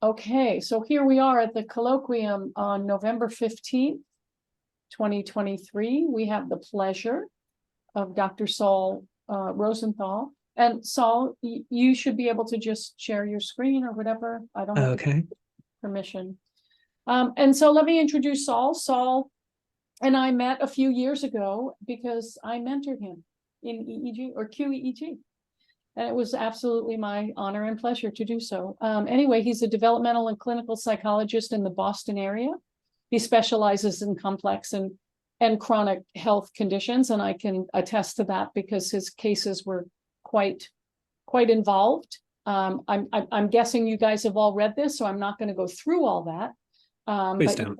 Okay, so here we are at the colloquium on November 15th, 2023. We have the pleasure of Dr. Saul Rosenthal. And Saul, you should be able to just share your screen or whatever. I don't have to Okay. permission. And so let me introduce Saul. Saul and I met a few years ago because I mentored him in EEG or QEEG. And it was absolutely my honor and pleasure to do so. Anyway, he's a developmental and clinical psychologist in the Boston area. He specializes in complex and chronic health conditions, and I can attest to that because his cases were quite involved. I'm guessing you guys have all read this, so I'm not going to go through all that. Please But don't.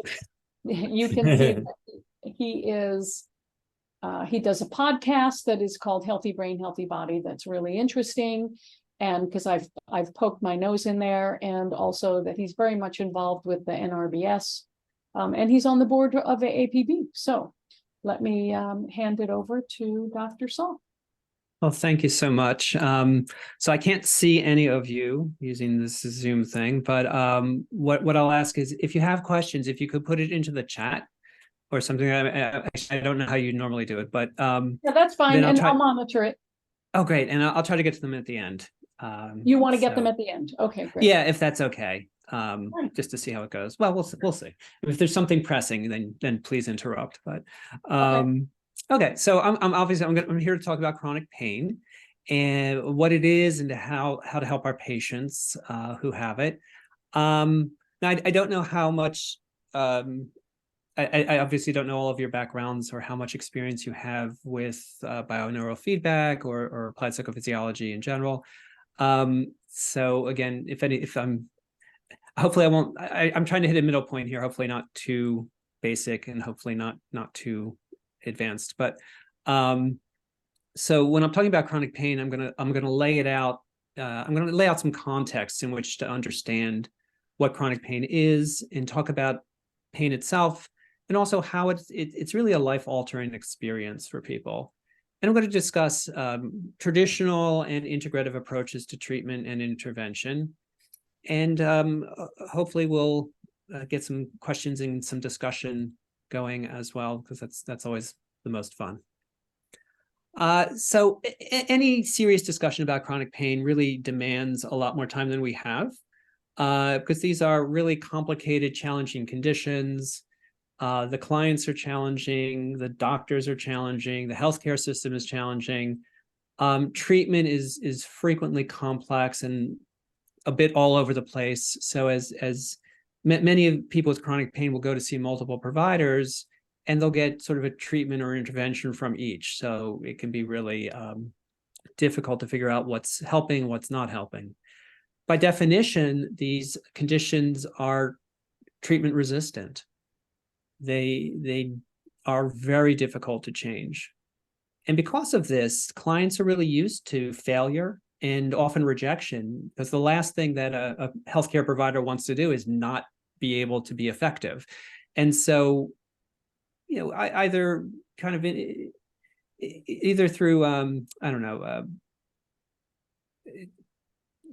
you can see that he is. He does a podcast that is called Healthy Brain, Healthy Body. That's really interesting. And because I've poked my nose in there, and also that he's very much involved with the NRBS. And he's on the board of the APB. So let me hand it over to Dr. Saul. Well, thank you so much. So I can't see any of you using this Zoom thing, but what I'll ask is if you have questions, if you could put it into the chat or something. I don't know how you normally do it, but yeah, that's fine. And I'll monitor it. Oh, great. And I'll try to get to them at the end. You want to get them at the end? Okay, great. Yeah, if that's okay. Just to see how it goes. Well, we'll see. If there's something pressing, then please interrupt. But okay. So I'm here to talk about chronic pain and what it is and how to help our patients who have it. Now I don't know how much. I obviously don't know all of your backgrounds or how much experience you have with bioneural feedback or applied psychophysiology in general. So again, hopefully I won't. I'm trying to hit a middle point here. Hopefully not too basic and hopefully not too advanced. But so when I'm talking about chronic pain, I'm gonna lay it out. I'm gonna lay out some context in which to understand what chronic pain is and talk about pain itself, and also how it's really a life-altering experience for people. And I'm going to discuss traditional and integrative approaches to treatment and intervention. And hopefully we'll get some questions and some discussion going as well, because that's always the most fun. So any serious discussion about chronic pain really demands a lot more time than we have, because these are really complicated, challenging conditions. The clients are challenging, the doctors are challenging, the healthcare system is challenging. Treatment is frequently complex and a bit all over the place. So as many people with chronic pain will go to see multiple providers, and they'll get sort of a treatment or intervention from each. So it can be really difficult to figure out what's helping, what's not helping. By definition, these conditions are treatment resistant. They are very difficult to change. And because of this, clients are really used to failure and often rejection, because the last thing that a healthcare provider wants to do is not be able to be effective. And so, either kind of either through, I don't know,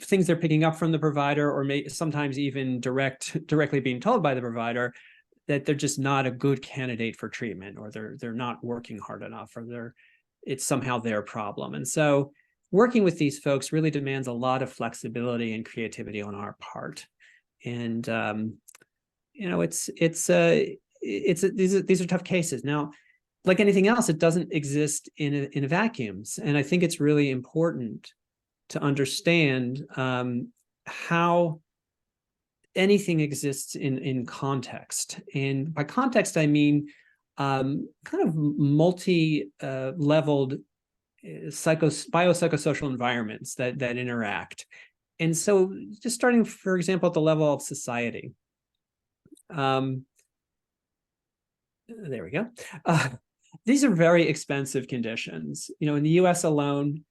things they're picking up from the provider, or sometimes even directly being told by the provider that they're just not a good candidate for treatment, or they're not working hard enough, or it's somehow their problem. And so working with these folks really demands a lot of flexibility and creativity on our part. And these are tough cases. Now, like anything else, it doesn't exist in a vacuum. And I think it's really important to understand how anything exists in context. And by context, I mean kind of multi-leveled biopsychosocial environments that interact. And so just starting, for example, at the level of society. There we go. These are very expensive conditions. In the US alone,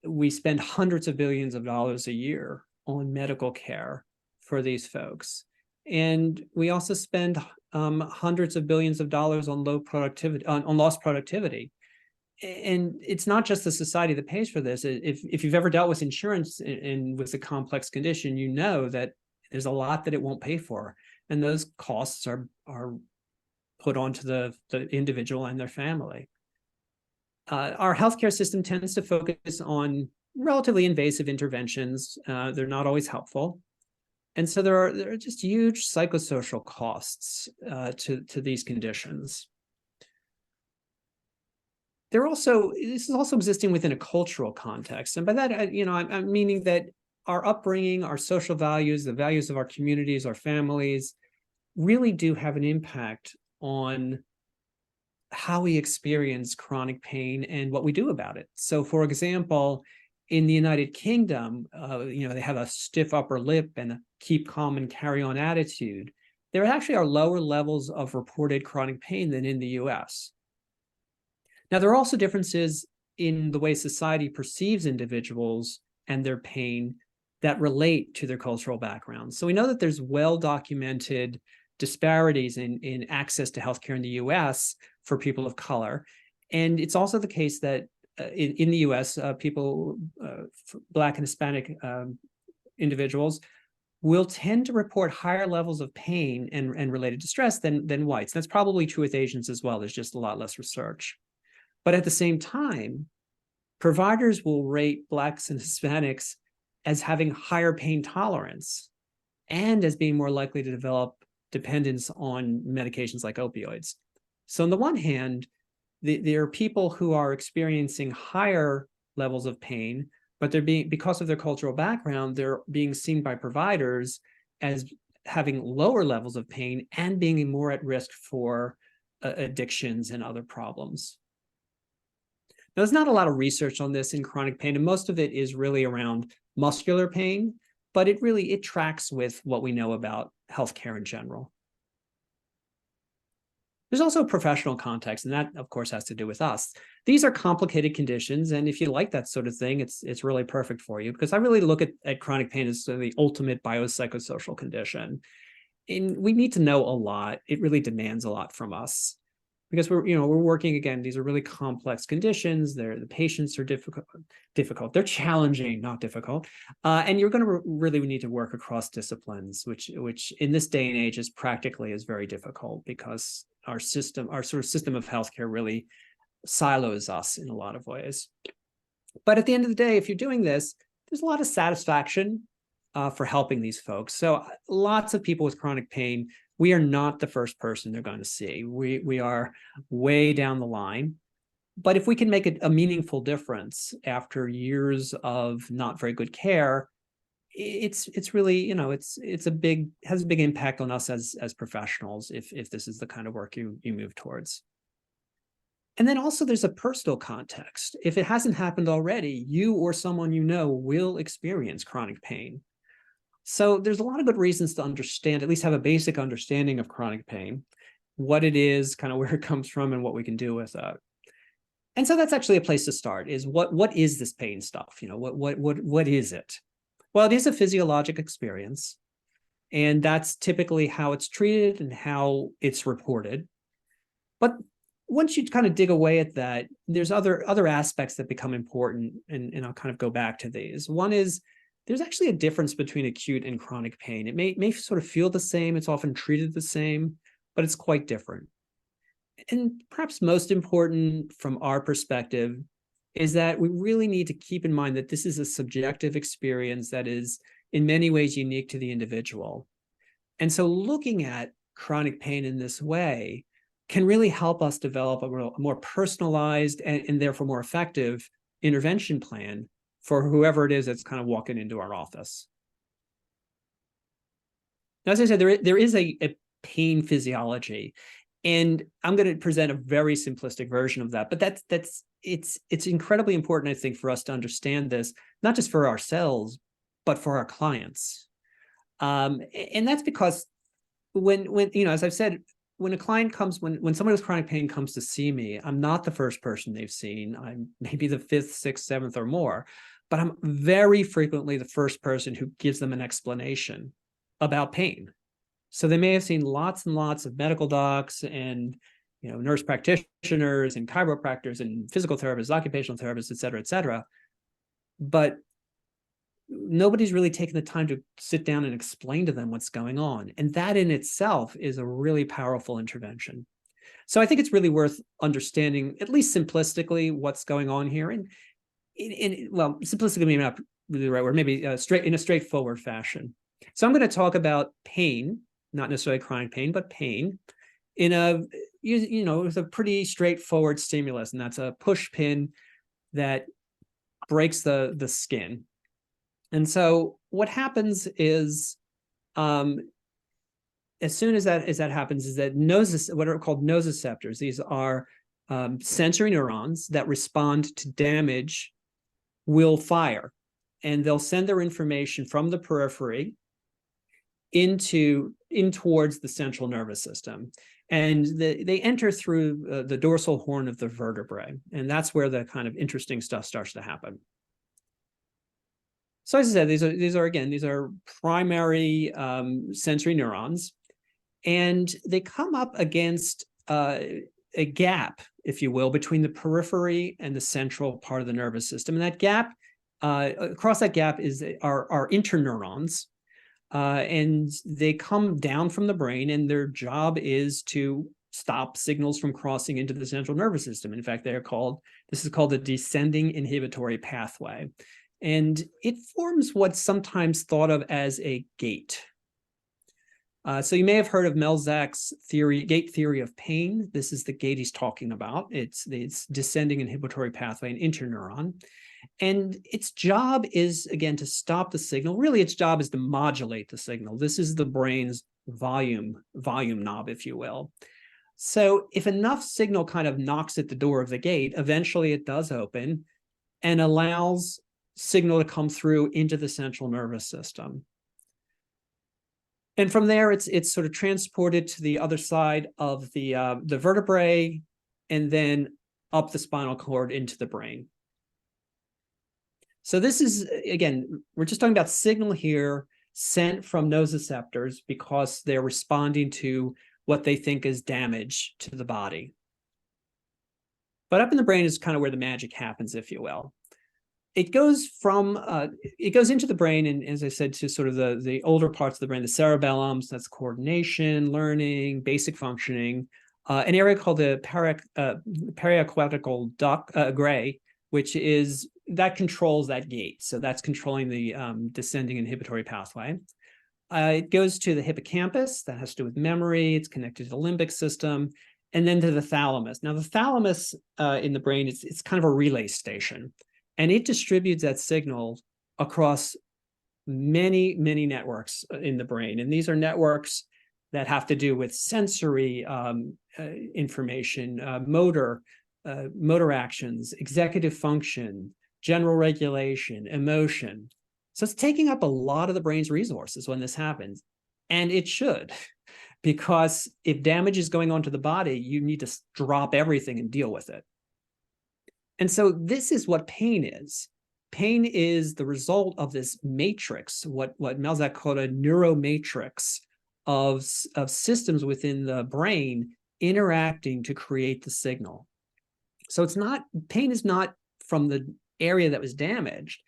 we spend hundreds of billions of dollars a year on medical care for these folks. And we also spend hundreds of billions of dollars on low productivity, on lost productivity. And it's not just the society that pays for this. If you've ever dealt with insurance and with a complex condition, you know that There's a lot that it won't pay for, and those costs are put onto the individual and their family. Our healthcare system tends to focus on relatively invasive interventions. They're not always helpful. And so there are just huge psychosocial costs to these conditions. This is also existing within a cultural context. And by that, I'm meaning that our upbringing, our social values, the values of our communities, our families, really do have an impact on how we experience chronic pain and what we do about it. So, for example, in the United Kingdom, they have a stiff upper lip and a keep calm and carry on attitude. There actually are lower levels of reported chronic pain than in the US. Now, there are also differences in the way society perceives individuals and their pain that relate to their cultural backgrounds. So we know that there's well-documented disparities in access to healthcare in the US for people of color. And it's also the case that in the US, people, Black and Hispanic individuals, will tend to report higher levels of pain and related distress than whites. That's probably true with Asians as well. There's just a lot less research. But at the same time, providers will rate Blacks and Hispanics as having higher pain tolerance and as being more likely to develop dependence on medications like opioids. So on the one hand, there are people who are experiencing higher levels of pain, but because of their cultural background, they're being seen by providers as having lower levels of pain and being more at risk for addictions and other problems. Now, there's not a lot of research on this in chronic pain, and most of it is really around muscular pain, but it tracks with what we know about healthcare in general. There's also a professional context, and that, of course, has to do with us. These are complicated conditions, and if you like that sort of thing, it's really perfect for you, because I really look at chronic pain as the ultimate biopsychosocial condition. And we need to know a lot. It really demands a lot from us, because we're working, again, these are really complex conditions. The patients are difficult. They're challenging, not difficult. And you're going to really need to work across disciplines, which in this day and age is very difficult, because our sort of system of healthcare really silos us in a lot of ways. But at the end of the day, if you're doing this, there's a lot of satisfaction for helping these folks. So lots of people with chronic pain, we are not the first person they're going to see. We are way down the line. But if we can make a meaningful difference after years of not very good care, it's really, has a big impact on us as professionals if this is the kind of work you move towards. And then also there's a personal context. If it hasn't happened already, you or someone you know will experience chronic pain. So there's a lot of good reasons to understand, at least have a basic understanding of chronic pain, what it is, kind of where it comes from, and what we can do with it. And so that's actually a place to start, is what is this pain stuff? What is it? Well, it is a physiologic experience, and that's typically how it's treated and how it's reported. But once you kind of dig away at that, there's other aspects that become important, and I'll kind of go back to these. One is, there's actually a difference between acute and chronic pain. It may sort of feel the same, it's often treated the same, but it's quite different. And perhaps most important from our perspective is that we really need to keep in mind that this is a subjective experience that is in many ways unique to the individual. And so looking at chronic pain in this way can really help us develop a more personalized and therefore more effective intervention plan for whoever it is that's kind of walking into our office. Now, as I said, there is a pain physiology, and I'm going to present a very simplistic version of that. But it's incredibly important, I think, for us to understand this, not just for ourselves, but for our clients. And that's because when as I've said, when a client comes, when somebody with chronic pain comes to see me, I'm not the first person they've seen. I'm maybe the fifth, sixth, seventh, or more, but I'm very frequently the first person who gives them an explanation about pain. So they may have seen lots and lots of medical docs and nurse practitioners and chiropractors and physical therapists, occupational therapists, et cetera, et cetera. But nobody's really taken the time to sit down and explain to them what's going on. And that in itself is a really powerful intervention. So I think it's really worth understanding, at least simplistically, what's going on here. And well, simplistically maybe not really the right word, maybe in a straightforward fashion. So I'm going to talk about pain, not necessarily chronic pain, but pain in a, with a pretty straightforward stimulus, and that's a push pin that breaks the skin. And so what happens is, as soon as that happens, is that what are called nociceptors. These are sensory neurons that respond to damage will fire, and they'll send their information from the periphery in towards the central nervous system. And they enter through the dorsal horn of the vertebrae. And that's where the kind of interesting stuff starts to happen. So as I said, these are primary sensory neurons, and they come up against a gap, if you will, between the periphery and the central part of the nervous system. And that gap, across that gap are interneurons, and they come down from the brain, and their job is to stop signals from crossing into the central nervous system. In fact, this is called the descending inhibitory pathway. And it forms what's sometimes thought of as a gate. So you may have heard of Melzak's gate theory of pain. This is the gate he's talking about. It's descending inhibitory pathway, an interneuron. And its job is, again, to stop the signal. Really, its job is to modulate the signal. This is the brain's volume knob, if you will. So if enough signal kind of knocks at the door of the gate, eventually it does open and allows signal to come through into the central nervous system. And from there, it's sort of transported to the other side of the vertebrae, and then up the spinal cord into the brain. So this is, again, we're just talking about signal here sent from nociceptors because they're responding to what they think is damage to the body. But up in the brain is kind of where the magic happens, if you will. It goes into the brain, and as I said, to sort of the older parts of the brain, the cerebellum, so that's coordination, learning, basic functioning, an area called the periaquatical gray, which controls that gate. So that's controlling the descending inhibitory pathway. It goes to the hippocampus, that has to do with memory. It's connected to the limbic system, and then to the thalamus. Now, the thalamus in the brain, it's kind of a relay station. And it distributes that signal across many, many networks in the brain. And these are networks that have to do with sensory information, motor actions, executive function, general regulation, emotion. So it's taking up a lot of the brain's resources when this happens. And it should, because if damage is going on to the body, you need to drop everything and deal with it. And so this is what pain is. Pain is the result of this matrix, what Melzak called a neuromatrix of systems within the brain interacting to create the signal. So pain is not from the area that was damaged.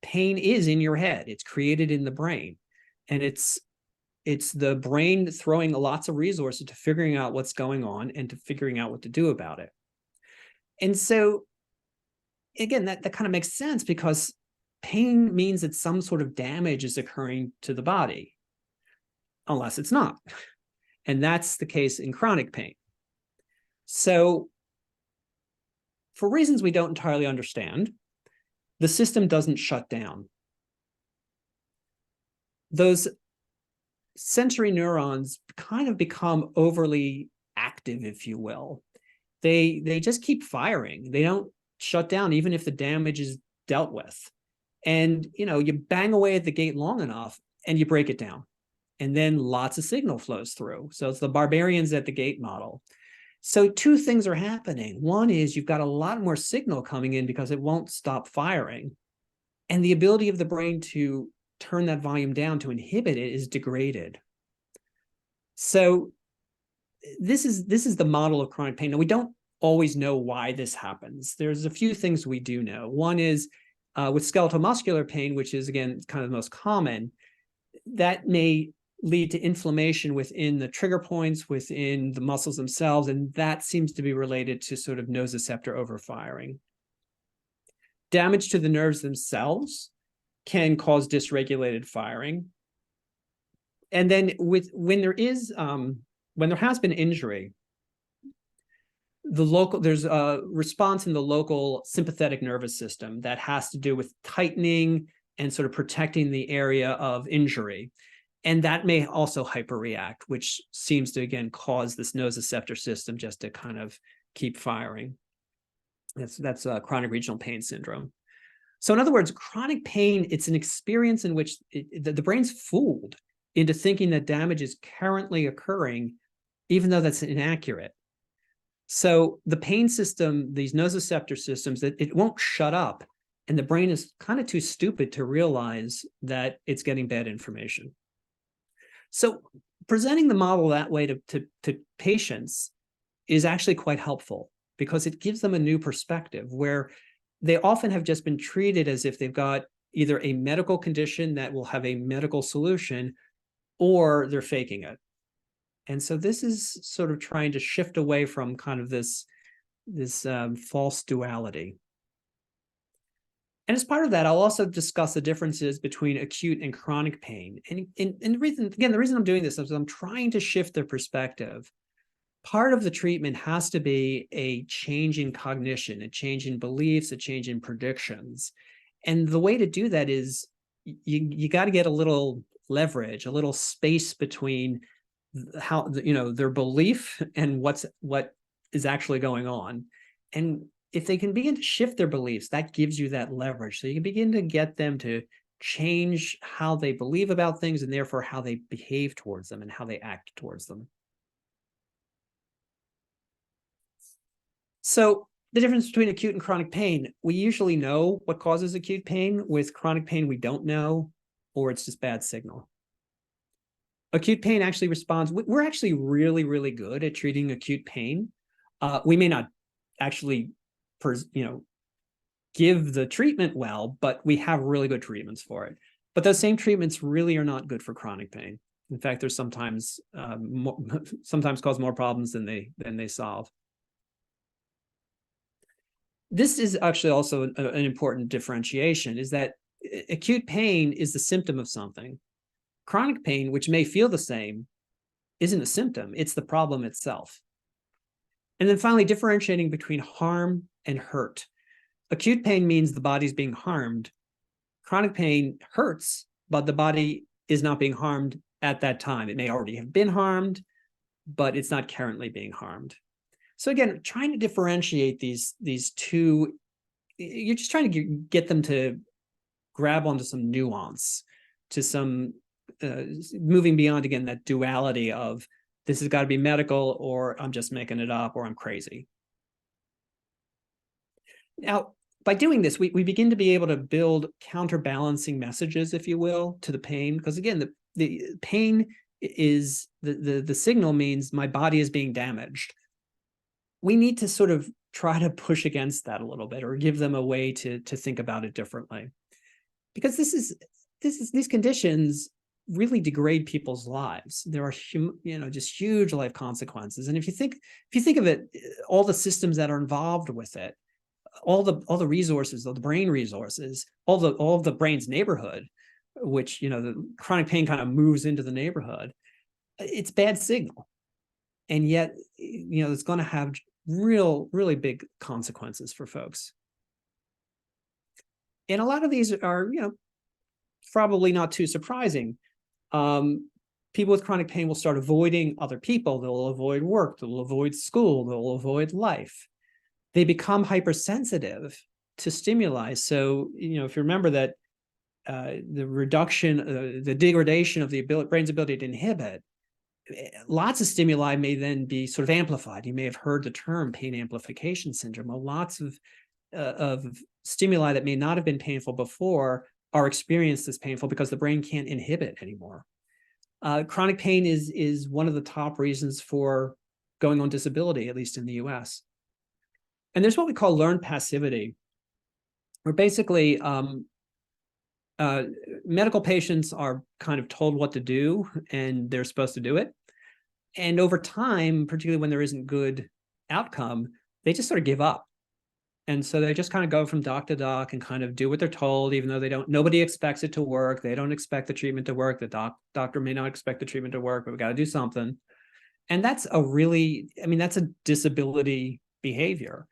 Pain is in your head. It's created in the brain. And it's the brain throwing lots of resources to figuring out what's going on and to figuring out what to do about it. And so again, that kind of makes sense, because pain means that some sort of damage is occurring to the body, unless it's not. And that's the case in chronic pain. So for reasons we don't entirely understand, the system doesn't shut down. Those sensory neurons kind of become overly active, if you will. They just keep firing. They don't shut down even if the damage is dealt with. And you bang away at the gate long enough and you break it down, and then lots of signal flows through. So it's the barbarians at the gate model. So two things are happening. One is you've got a lot more signal coming in because it won't stop firing, and the ability of the brain to turn that volume down to inhibit it is degraded. So this is the model of chronic pain. Now, we don't always know why this happens. There's a few things we do know. One is With skeletal muscular pain, which is, again, kind of the most common, that may lead to inflammation within the trigger points, within the muscles themselves, and that seems to be related to sort of nociceptor overfiring. Damage to the nerves themselves can cause dysregulated firing. And then when there has been injury, there's a response in the local sympathetic nervous system that has to do with tightening and sort of protecting the area of injury. And that may also hyperreact, which seems to, again, cause this nociceptor system just to kind of keep firing. That's chronic regional pain syndrome. So in other words, chronic pain, it's an experience in which the brain's fooled into thinking that damage is currently occurring, even though that's inaccurate. So the pain system, these nociceptor systems, that it won't shut up, and the brain is kind of too stupid to realize that it's getting bad information. So presenting the model that way to patients is actually quite helpful, because it gives them a new perspective where they often have just been treated as if they've got either a medical condition that will have a medical solution, or they're faking it. And so this is sort of trying to shift away from kind of this false duality. And as part of that, I'll also discuss the differences between acute and chronic pain. And the reason I'm doing this is I'm trying to shift their perspective. Part of the treatment has to be a change in cognition, a change in beliefs, a change in predictions. And the way to do that is you got to get a little leverage, a little space between how, their belief and what is actually going on. And if they can begin to shift their beliefs, that gives you that leverage. So you can begin to get them to change how they believe about things, and therefore how they behave towards them and how they act towards them. So the difference between acute and chronic pain, we usually know what causes acute pain. With chronic pain, we don't know, or it's just bad signal. Acute pain actually responds. We're actually really, really good at treating acute pain. We may not actually, give the treatment well, but we have really good treatments for it. But those same treatments really are not good for chronic pain. In fact, they're sometimes cause more problems than they solve. This is actually also an important differentiation, is that acute pain is the symptom of something. Chronic pain, which may feel the same, isn't a symptom, it's the problem itself. And then finally, differentiating between harm and hurt. Acute pain means the body's being harmed. Chronic pain hurts, but the body is not being harmed at that time. It may already have been harmed, but it's not currently being harmed. So again, trying to differentiate these two, you're just trying to get them to grab onto some nuance, to some moving beyond, again, that duality of this has got to be medical, or I'm just making it up, or I'm crazy. Now, by doing this, we begin to be able to build counterbalancing messages, if you will, to the pain, because again, the pain is the signal means my body is being damaged. We need to sort of try to push against that a little bit, or give them a way to think about it differently, because these conditions really degrade people's lives. There are just huge life consequences. And if you think of it, all the systems that are involved with it, all the resources, all the brain resources, all of the brain's neighborhood, which the chronic pain kind of moves into the neighborhood, it's bad signal. And yet, it's going to have really big consequences for folks. And a lot of these are, probably not too surprising. People with chronic pain will start avoiding other people. They'll avoid work. They'll avoid school. They'll avoid life. They become hypersensitive to stimuli. So, if you remember that the reduction, the degradation of the brain's ability to inhibit, lots of stimuli may then be sort of amplified. You may have heard the term pain amplification syndrome. Well, lots of stimuli that may not have been painful before are experienced as painful because the brain can't inhibit anymore. Chronic pain is one of the top reasons for going on disability, at least in the US. And there's what we call learned passivity. where basically medical patients are kind of told what to do and they're supposed to do it. And over time, particularly when there isn't good outcome, they just sort of give up. And so they just kind of go from doc to doc and kind of do what they're told, even though nobody expects it to work. They don't expect the treatment to work. The doctor may not expect the treatment to work, but we got to do something. And that's that's a disability behavior,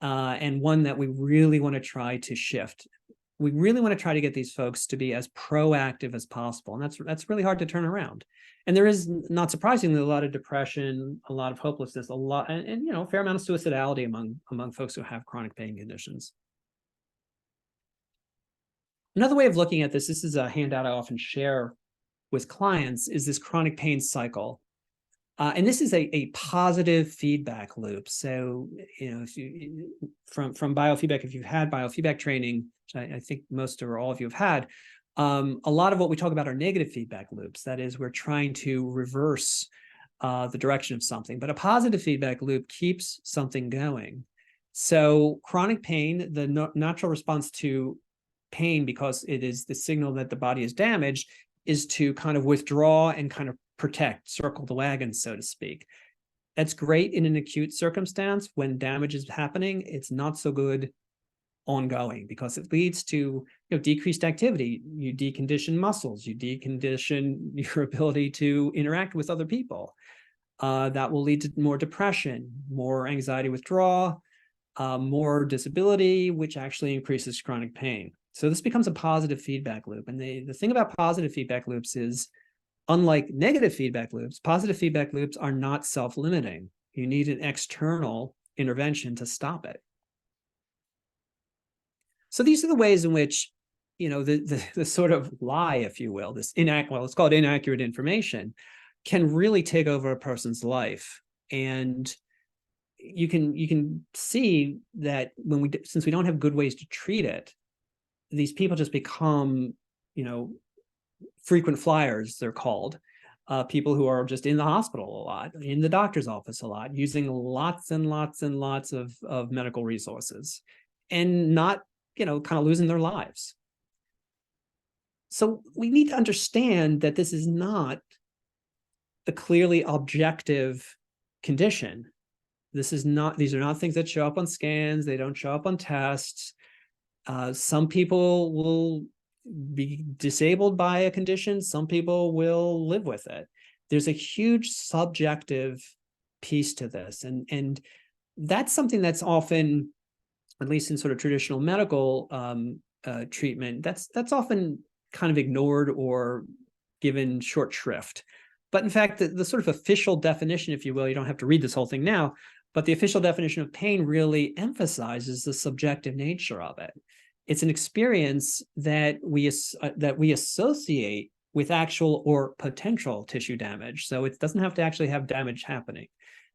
and one that we really want to try to shift. We really want to try to get these folks to be as proactive as possible. And that's really hard to turn around. And there is, not surprisingly, a lot of depression, a lot of hopelessness, and a fair amount of suicidality among folks who have chronic pain conditions. Another way of looking at this is a handout I often share with clients, is this chronic pain cycle. And this is a positive feedback loop. So, if you from biofeedback, if you've had biofeedback training, which I think most or all of you have had, a lot of what we talk about are negative feedback loops. That is, we're trying to reverse the direction of something. But a positive feedback loop keeps something going. So chronic pain, the natural response to pain, because it is the signal that the body is damaged, is to kind of withdraw and kind of protect, circle the wagon, so to speak. That's great in an acute circumstance when damage is happening. It's not so good ongoing, because it leads to decreased activity. You decondition muscles, you decondition your ability to interact with other people. That will lead to more depression, more anxiety withdrawal, more disability, which actually increases chronic pain. So this becomes a positive feedback loop. And the thing about positive feedback loops is, unlike negative feedback loops, positive feedback loops are not self-limiting. You need an external intervention to stop it. So these are the ways in which, the sort of lie, if you will, let's call it inaccurate information, can really take over a person's life. And you can see that since we don't have good ways to treat it, these people just become, frequent flyers, they're called. People who are just in the hospital a lot, in the doctor's office a lot, using lots and lots and lots of medical resources, and not, kind of losing their lives. So we need to understand that this is not a clearly objective condition. These are not things that show up on scans. They don't show up on tests. Some people will be disabled by a condition. Some people will live with it. There's a huge subjective piece to this. And that's something that's often, at least in sort of traditional medical treatment, that's often kind of ignored or given short shrift. But in fact, the sort of official definition, if you will, you don't have to read this whole thing now, but the official definition of pain really emphasizes the subjective nature of it. It's an experience that we associate with actual or potential tissue damage. So it doesn't have to actually have damage happening.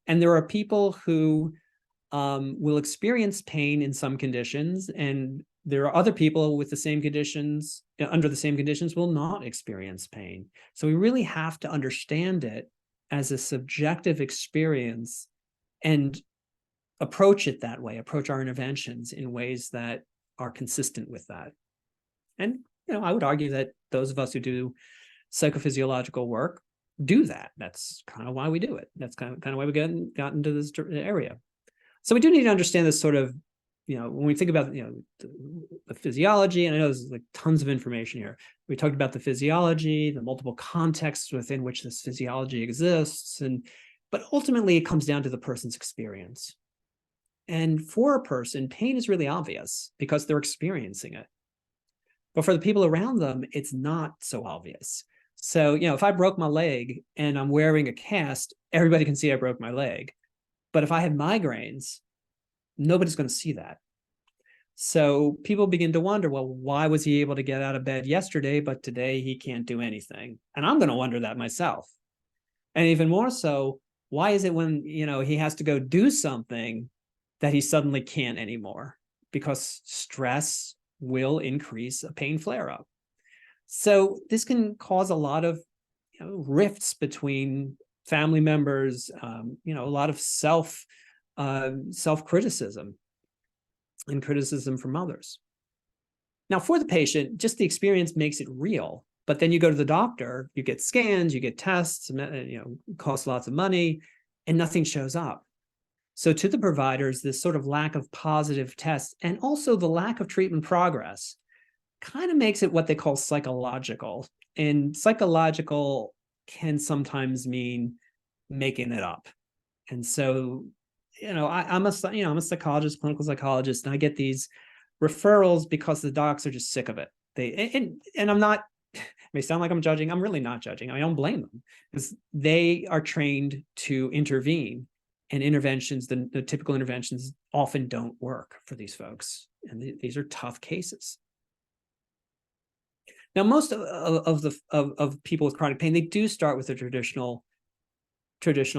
And there are people who will experience pain in some conditions, and there are other people with the same conditions, under the same conditions, will not experience pain. So we really have to understand it as a subjective experience and approach it that way, approach our interventions in ways that are consistent with that. And, I would argue that those of us who do psychophysiological work do that. That's kind of why we do it. That's kind of why we got into this area. So we do need to understand this sort of, when we think about, the physiology, and I know there's like tons of information here. We talked about the physiology, the multiple contexts within which this physiology exists, but ultimately it comes down to the person's experience. And for a person, pain is really obvious because they're experiencing it. But for the people around them, it's not so obvious. So, if I broke my leg and I'm wearing a cast, everybody can see I broke my leg. But if I had migraines, nobody's going to see that. So people begin to wonder, well, why was he able to get out of bed yesterday, but today he can't do anything? And I'm going to wonder that myself. And even more so, why is it when, he has to go do something that he suddenly can't anymore? Because stress will increase a pain flare-up. So this can cause a lot of rifts between family members, a lot of self-criticism and criticism from others. Now, for the patient, just the experience makes it real. But then you go to the doctor, you get scans, you get tests, costs lots of money, and nothing shows up. So to the providers, this sort of lack of positive tests and also the lack of treatment progress kind of makes it what they call psychological. And psychological can sometimes mean making it up. And so, I'm a psychologist, clinical psychologist, and I get these referrals because the docs are just sick of it. And I'm not, it may sound like I'm judging. I'm really not judging. I don't blame them because they are trained to intervene, and interventions, the typical interventions often don't work for these folks. And these are tough cases. Now, most of people with chronic pain, they do start with the traditional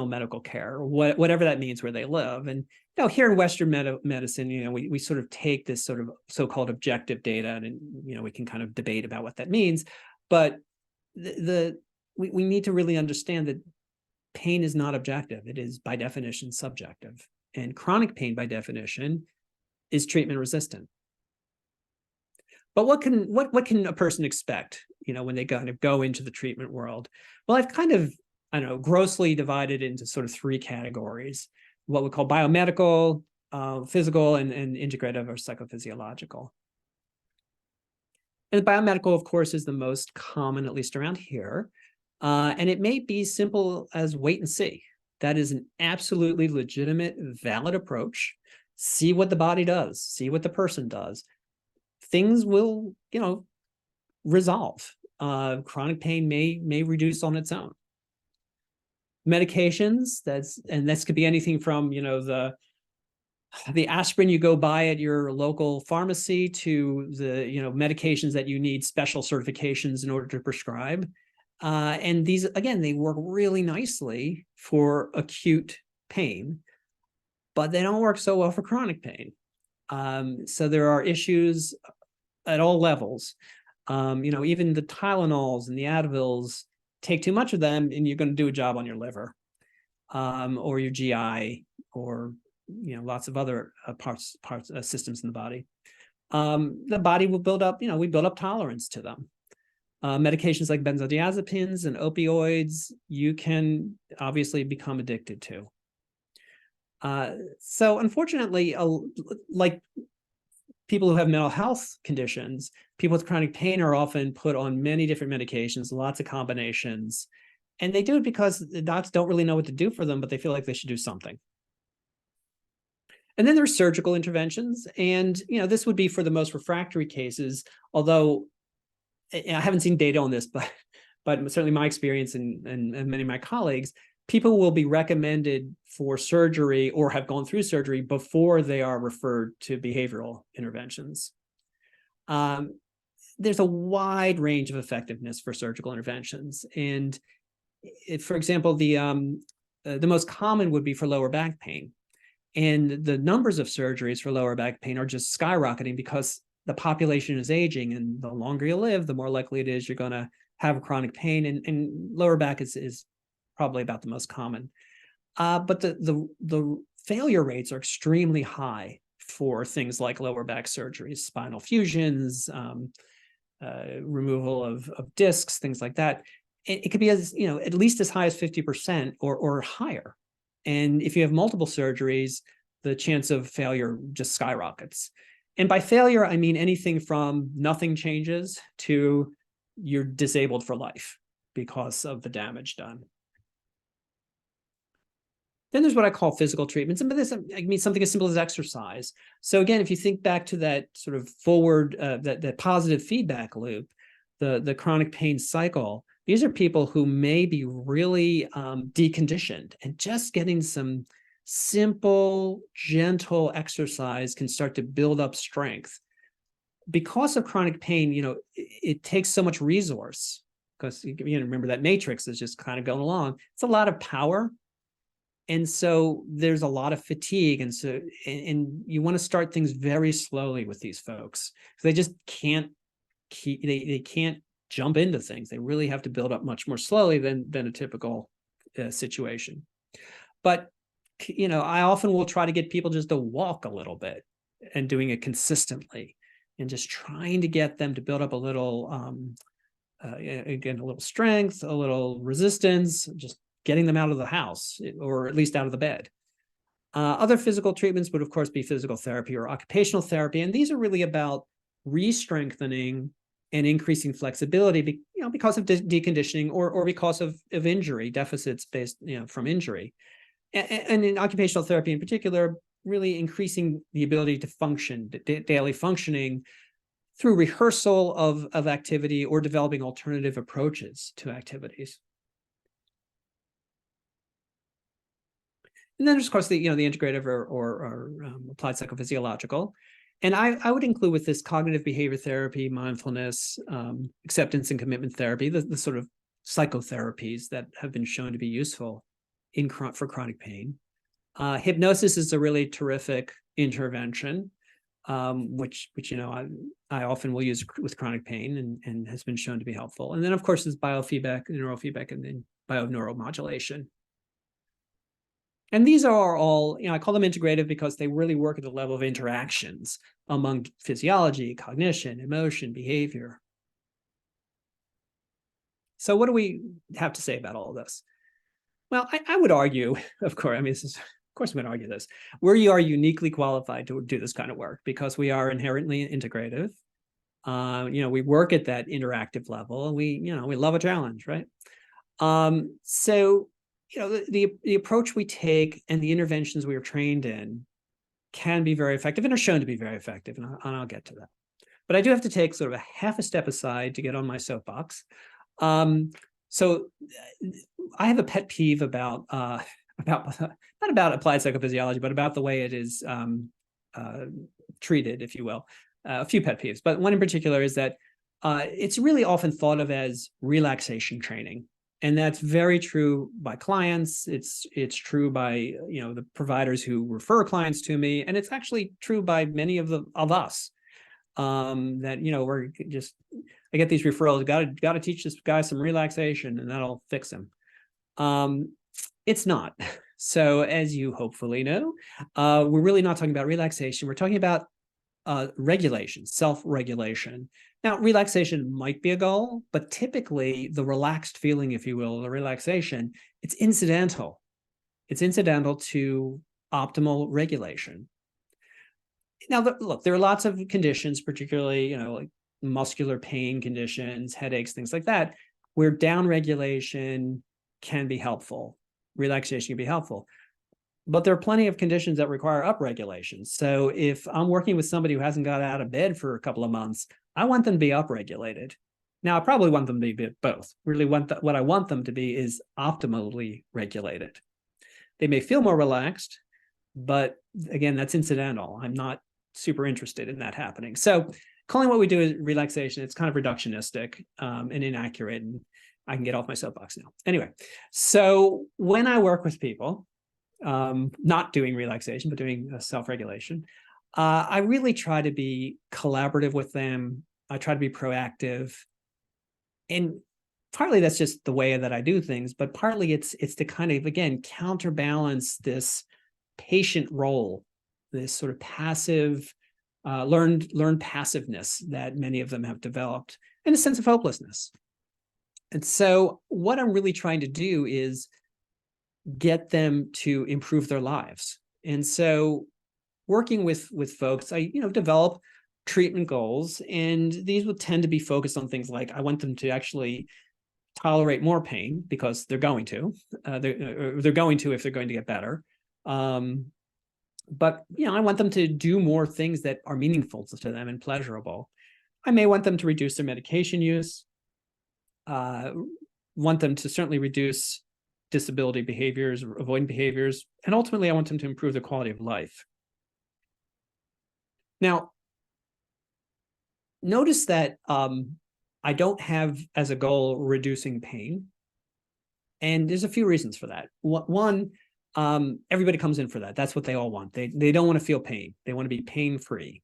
medical care, whatever that means where they live. And here in Western medicine, we sort of take this sort of so-called objective data, and we can kind of debate about what that means. But we need to really understand that pain is not objective. It is by definition subjective. And chronic pain by definition is treatment resistant. But what can a person expect, when they kind of go into the treatment world? Well, I've kind of, grossly divided into sort of three categories: what we call biomedical, physical, and integrative or psychophysiological. And biomedical, of course, is the most common, at least around here. And it may be simple as wait and see. That is an absolutely legitimate, valid approach. See what the body does, see what the person does. Things will, resolve. Chronic pain may reduce on its own. Medications, this could be anything from, the aspirin you go buy at your local pharmacy to the, medications that you need special certifications in order to prescribe. And these, again, they work really nicely for acute pain, but they don't work so well for chronic pain. So there are issues at all levels. Even the Tylenols and the Advils, take too much of them and you're going to do a job on your liver, or your GI, or lots of other systems in the body. The body will build up, we build up tolerance to them. Medications like benzodiazepines and opioids, you can obviously become addicted to. So unfortunately, like people who have mental health conditions, people with chronic pain are often put on many different medications, lots of combinations. And they do it because the docs don't really know what to do for them, but they feel like they should do something. And then there's surgical interventions. And, this would be for the most refractory cases, although I haven't seen data on this, but certainly my experience and many of my colleagues, people will be recommended for surgery or have gone through surgery before they are referred to behavioral interventions. There's a wide range of effectiveness for surgical interventions. And for example, the most common would be for lower back pain. And the numbers of surgeries for lower back pain are just skyrocketing because the population is aging, and the longer you live, the more likely it is you're going to have chronic pain. And lower back is probably about the most common. But the failure rates are extremely high for things like lower back surgeries, spinal fusions, removal of discs, things like that. It could be as, at least as high as 50% or higher. And if you have multiple surgeries, the chance of failure just skyrockets. And by failure, I mean anything from nothing changes to you're disabled for life because of the damage done. Then there's what I call physical treatments. And by this, I mean something as simple as exercise. So again, if you think back to that sort of forward, that positive feedback loop, the chronic pain cycle, these are people who may be really deconditioned, and just getting some simple, gentle exercise can start to build up strength. Because of chronic pain, it takes so much resource, because remember that matrix is just kind of going along. It's a lot of power. And so there's a lot of fatigue. And so, and you want to start things very slowly with these folks. They just can't they can't jump into things. They really have to build up much more slowly than a typical situation. But, I often will try to get people just to walk a little bit and doing it consistently. and just trying to get them to build up a little, again, a little strength, a little resistance, just getting them out of the house, or at least out of the bed. Other physical treatments would, of course, be physical therapy or occupational therapy. And these are really about re-strengthening and increasing flexibility, because of deconditioning or because of injury, deficits based, from injury. And in occupational therapy in particular, really increasing the ability to function, daily functioning, through rehearsal of activity or developing alternative approaches to activities. And then there's, of course, the integrative or applied psychophysiological. And I would include with this cognitive behavior therapy, mindfulness, acceptance and commitment therapy, the sort of psychotherapies that have been shown to be useful for chronic pain. Hypnosis is a really terrific intervention, which I often will use with chronic pain and has been shown to be helpful. And then, of course, there's biofeedback, neurofeedback, and then bioneuromodulation. And these are all, I call them integrative because they really work at the level of interactions among physiology, cognition, emotion, behavior. So what do we have to say about all of this? Well, I would argue, of course, of course I'm going to argue this. We are uniquely qualified to do this kind of work because we are inherently integrative. We work at that interactive level, and we love a challenge, right? So the approach we take and the interventions we are trained in can be very effective and are shown to be very effective, and I'll get to that. But I do have to take sort of a half a step aside to get on my soapbox. So I have a pet peeve about not about applied psychophysiology, but about the way it is treated, if you will. A few pet peeves, but one in particular is that it's really often thought of as relaxation training. And that's very true by clients. It's true by the providers who refer clients to me, and it's actually true by many of us. That we're just, I get these referrals. Got to teach this guy some relaxation, and that'll fix him. It's not. So, as you hopefully know, we're really not talking about relaxation. We're talking about regulation, self-regulation. Now, relaxation might be a goal, but typically the relaxed feeling, if you will, the relaxation, it's incidental. It's incidental to optimal regulation. Now, look, there are lots of conditions, particularly, like muscular pain conditions, headaches, things like that, where downregulation can be helpful. Relaxation can be helpful. But there are plenty of conditions that require upregulation. So if I'm working with somebody who hasn't got out of bed for a couple of months, I want them to be upregulated. Now, I probably want them to be both. Really, what I want them to be is optimally regulated. They may feel more relaxed, but again, that's incidental. I'm not super interested in that happening. So calling what we do is relaxation, it's kind of reductionistic and inaccurate, and I can get off my soapbox now. Anyway, so when I work with people, not doing relaxation, but doing self-regulation, I really try to be collaborative with them. I try to be proactive. And partly that's just the way that I do things, but partly it's to kind of, again, counterbalance this patient role, this sort of passive, learned passiveness that many of them have developed, and a sense of hopelessness. And so what I'm really trying to do is get them to improve their lives. And so working with folks, I develop treatment goals, and these would tend to be focused on things like I want them to actually tolerate more pain because they're going to. They're going to if they're going to get better. But I want them to do more things that are meaningful to them and pleasurable. I may want them to reduce their medication use. Want them to certainly reduce disability behaviors, avoidant behaviors, and ultimately I want them to improve their quality of life. Now, notice that I don't have as a goal reducing pain, and there's a few reasons for that. One, everybody comes in for that. That's what they all want. They don't want to feel pain. They want to be pain-free.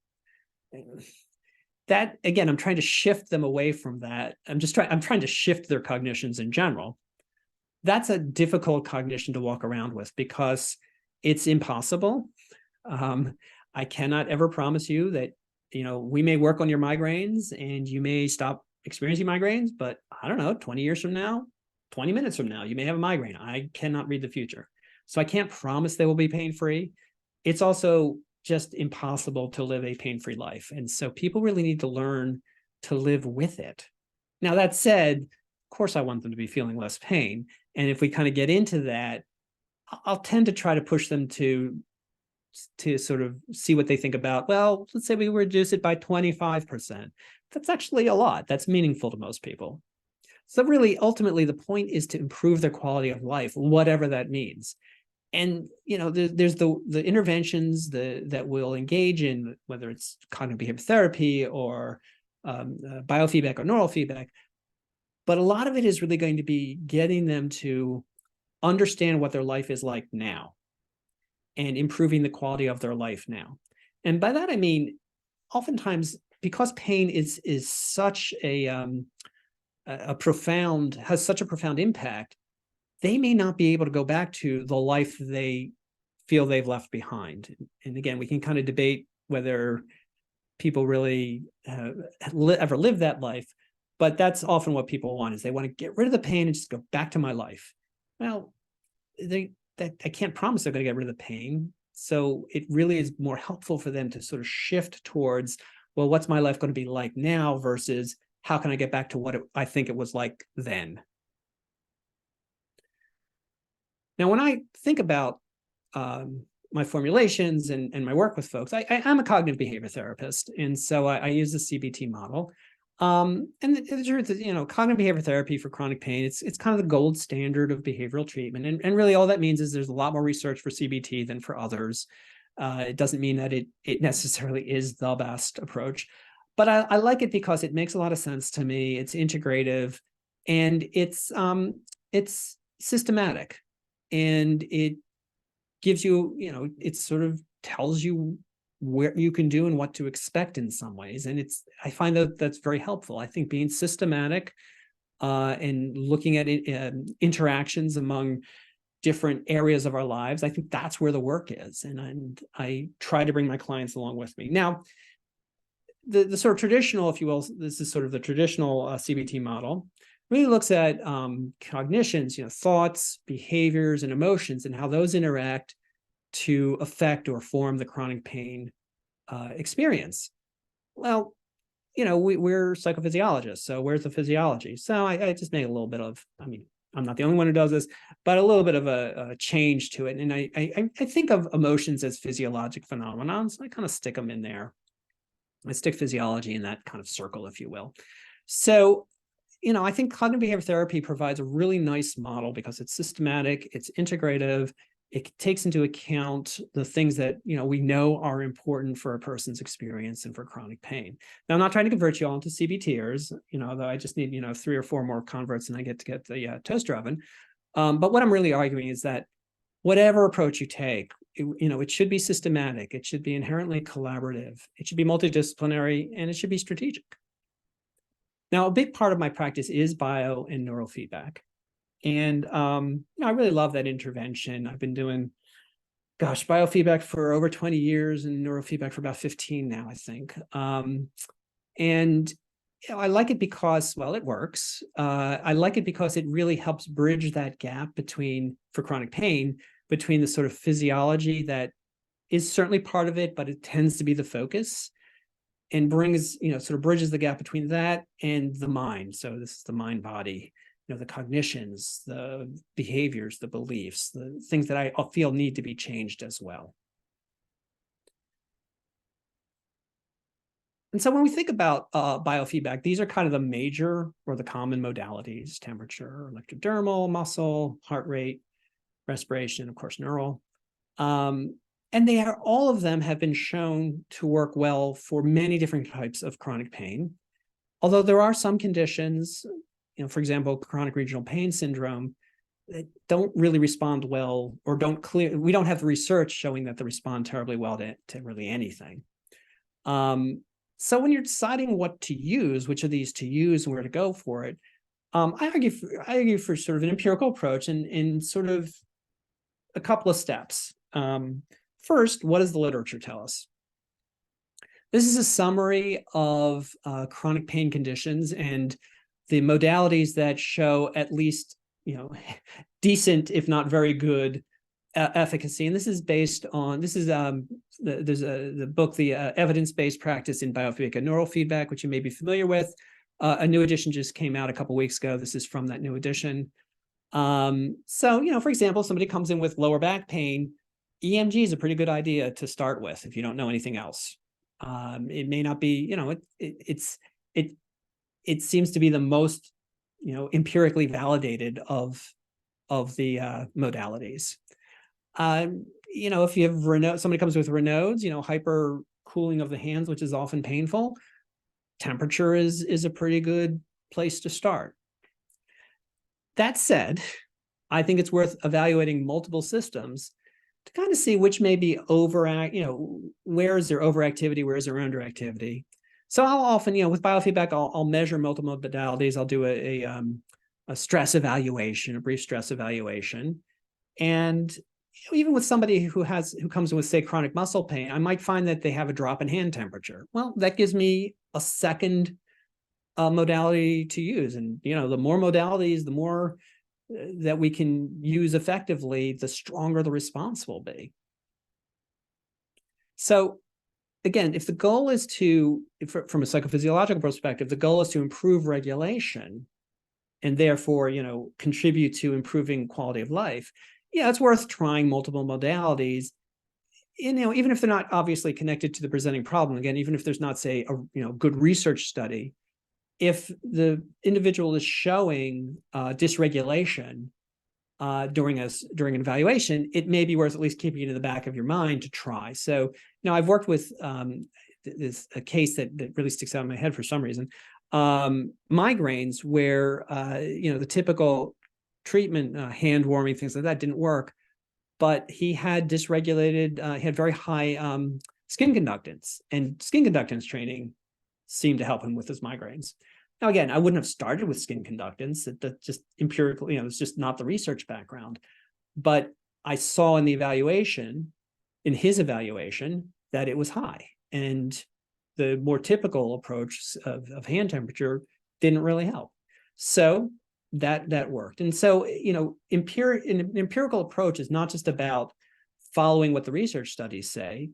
That, again, I'm trying to shift them away from that. I'm trying to shift their cognitions in general. That's a difficult cognition to walk around with because it's impossible. I cannot ever promise you that we may work on your migraines and you may stop experiencing migraines, but I don't know, 20 years from now, 20 minutes from now, you may have a migraine. I cannot read the future. So I can't promise they will be pain-free. It's also just impossible to live a pain-free life. And so people really need to learn to live with it. Now, that said, of course, I want them to be feeling less pain. And if we kind of get into that, I'll tend to try to push them to sort of see what they think about, well, let's say we reduce it by 25%. That's actually a lot. That's meaningful to most people. So really, ultimately, the point is to improve their quality of life, whatever that means. And there's the interventions that we'll engage in, whether it's cognitive behavior therapy or biofeedback or neural feedback. But a lot of it is really going to be getting them to understand what their life is like now and improving the quality of their life now. And by that, I mean, oftentimes, because pain is such has such a profound impact, they may not be able to go back to the life they feel they've left behind. And again, we can kind of debate whether people really ever live that life, but that's often what people want, is they want to get rid of the pain and just go back to my life. Well, I can't promise they're going to get rid of the pain. So it really is more helpful for them to sort of shift towards, well, what's my life going to be like now versus how can I get back to what I think it was like then? Now, when I think about my formulations and my work with folks, I'm a cognitive behavior therapist. And so I use the CBT model. And the truth is, cognitive behavior therapy for chronic pain, it's kind of the gold standard of behavioral treatment. And really all that means is there's a lot more research for CBT than for others. It doesn't mean that it necessarily is the best approach, but I like it because it makes a lot of sense to me. It's integrative and it's systematic, and it gives you, it sort of tells you where you can do and what to expect in some ways. And I find that that's very helpful. I think being systematic and looking at interactions among different areas of our lives, I think that's where the work is. And I try to bring my clients along with me. Now, the sort of traditional, if you will, this is sort of the traditional CBT model, really looks at cognitions, thoughts, behaviors, and emotions, and how those interact to affect or form the chronic pain experience. Well, we're psychophysiologists, so where's the physiology? So I just make a little bit of, I'm not the only one who does this, but a little bit of a change to it. And I think of emotions as physiologic phenomena, so I kind of stick them in there. I stick physiology in that kind of circle, if you will. So I think cognitive behavior therapy provides a really nice model because it's systematic, it's integrative, it takes into account the things that we know are important for a person's experience and for chronic pain. Now, I'm not trying to convert you all into CBTers, though I just need 3 or 4 more converts and I get to get the toaster oven. But what I'm really arguing is that whatever approach you take, it should be systematic, it should be inherently collaborative, it should be multidisciplinary, and it should be strategic. Now, a big part of my practice is bio and neurofeedback. And I really love that intervention. I've been doing, biofeedback for over 20 years and neurofeedback for about 15 now, I think. And I like it because, well, it works. I like it because it really helps bridge that gap for chronic pain, between the sort of physiology that is certainly part of it, but it tends to be the focus, and brings, sort of bridges the gap between that and the mind. So this is the mind body, the cognitions, the behaviors, the beliefs, the things that I feel need to be changed as well. And so when we think about biofeedback, these are kind of the major or the common modalities: temperature, electrodermal, muscle, heart rate, respiration, of course, neural. And all of them have been shown to work well for many different types of chronic pain. Although there are some conditions, for example, chronic regional pain syndrome, that don't really respond well, or we don't have the research showing that they respond terribly well to really anything. So when you're deciding what to use, which of these to use and where to go for it, I argue for sort of an empirical approach in sort of a couple of steps. First, what does the literature tell us? This is a summary of chronic pain conditions and the modalities that show at least, decent, if not very good, efficacy. And this is based on, there's the book, the Evidence-Based Practice in Biofeedback and Neurofeedback, which you may be familiar with. A new edition just came out a couple of weeks ago. This is from that new edition. So, for example, somebody comes in with lower back pain, EMG is a pretty good idea to start with if you don't know anything else. It may not be, it seems to be the most, empirically validated of the modalities. If you have somebody comes with Raynaud's, hyper cooling of the hands, which is often painful, temperature is a pretty good place to start. That said, I think it's worth evaluating multiple systems to kind of see which may be where is there overactivity, where is there underactivity. So I'll often, with biofeedback, I'll measure multiple modalities. I'll do a stress evaluation, a brief stress evaluation. And even with somebody who comes in with, say, chronic muscle pain, I might find that they have a drop in hand temperature. Well, that gives me a second modality to use. And, the more modalities, the more that we can use effectively, the stronger the response will be. So again, if the goal is from a psychophysiological perspective, the goal is to improve regulation and therefore, contribute to improving quality of life, it's worth trying multiple modalities, even if they're not obviously connected to the presenting problem. Again, even if there's not, say, a good research study, if the individual is showing dysregulation during an evaluation, it may be worth at least keeping it in the back of your mind to try. So, I've worked with a case that really sticks out in my head for some reason, migraines, where the typical treatment, hand warming, things like that, didn't work, but he had dysregulated, he had very high skin conductance, and skin conductance training seemed to help him with his migraines. Now, again, I wouldn't have started with skin conductance. That just empirical, it's just not the research background. But I saw in his evaluation, that it was high. And the more typical approach of hand temperature didn't really help. So that worked. And so, an empirical approach is not just about following what the research studies say.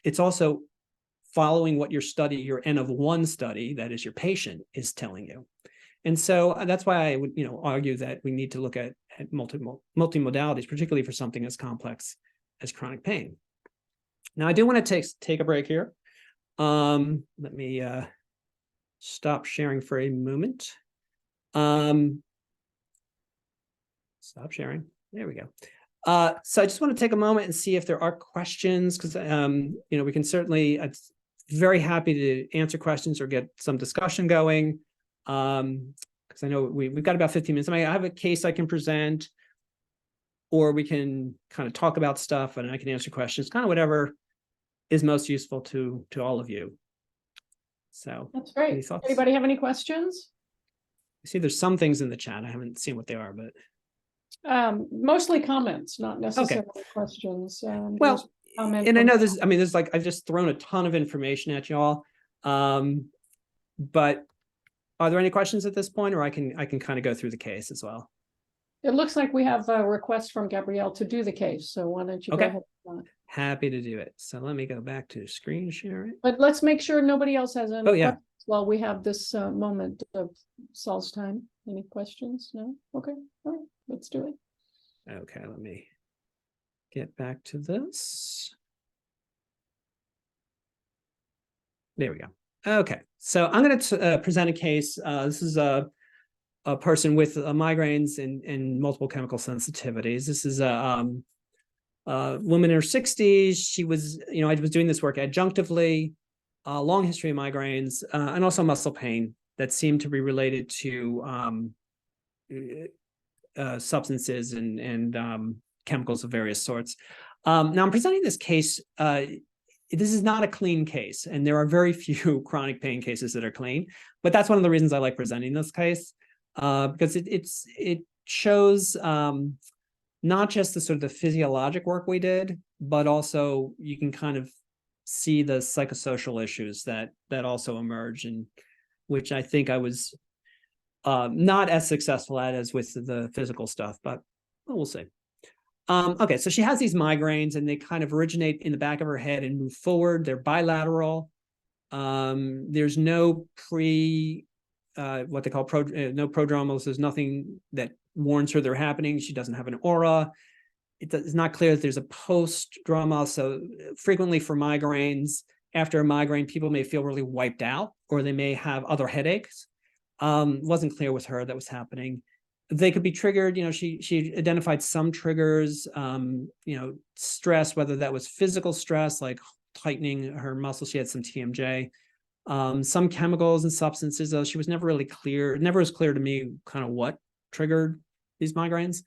It's also following what your N of 1 study, that is your patient, is telling you. And so that's why I would, argue that we need to look at multimodalities, particularly for something as complex as chronic pain. Now, I do want to take a break here. Let me stop sharing for a moment. Stop sharing. There we go. So I just want to take a moment and see if there are questions, because we can certainly. I'm very happy to answer questions or get some discussion going. Because I know we've got about 15 minutes. I have a case I can present, or we can kind of talk about stuff and I can answer questions, kind of whatever is most useful to all of you. So that's great. Any thoughts? Anybody have any questions? I see there's some things in the chat. I haven't seen what they are, but mostly comments, not necessarily questions. Well, and I know there's like, I've just thrown a ton of information at y'all. But are there any questions at this point, or I can kind of go through the case as well? It looks like we have a request from Gabrielle to do the case. So why don't you go ahead? Happy to do it. So let me go back to screen sharing. But let's make sure nobody else has any questions while we have this moment of Saul's time. Any questions? No? Okay. All right. Let's do it. Okay, let me get back to this. There we go. Okay, so I'm going to present a case. This is a person with migraines and multiple chemical sensitivities. This is a woman in her 60s. She was, I was doing this work adjunctively, long history of migraines, and also muscle pain that seemed to be related to substances and chemicals of various sorts. Now I'm presenting this case. This is not a clean case, and there are very few chronic pain cases that are clean, but that's one of the reasons I like presenting this case, because it shows not just the sort of the physiologic work we did, but also you can kind of see the psychosocial issues that also emerge, and which I think I was not as successful at as with the physical stuff, but we'll see. Okay, so she has these migraines, and they kind of originate in the back of her head and move forward. They're bilateral. There's no what they call no prodromals. There's nothing that warns her they're happening. She doesn't have an aura. It's not clear that there's a post-drama. So frequently for migraines, after a migraine, people may feel really wiped out, or they may have other headaches. Wasn't clear with her that was happening. They could be triggered. She identified some triggers, stress, whether that was physical stress, like tightening her muscles. She had some TMJ, some chemicals and substances, though she was never really clear. It never was clear to me kind of what triggered these migraines.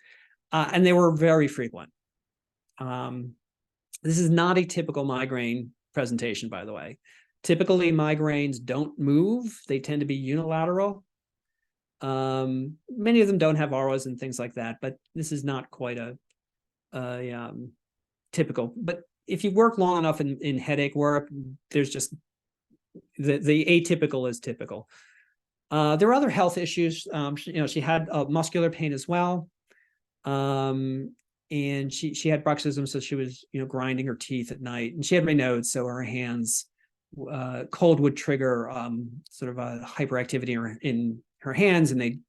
And they were very frequent. This is not a typical migraine presentation, by the way. Typically, migraines don't move. They tend to be unilateral. Many of them don't have auras and things like that, but this is not quite a typical. But if you work long enough in headache work, there's just the atypical is typical. There are other health issues. She had muscular pain as well. And she had bruxism, so she was grinding her teeth at night, and she had Raynaud's, so her hands, cold would trigger sort of a hyperactivity in her hands, and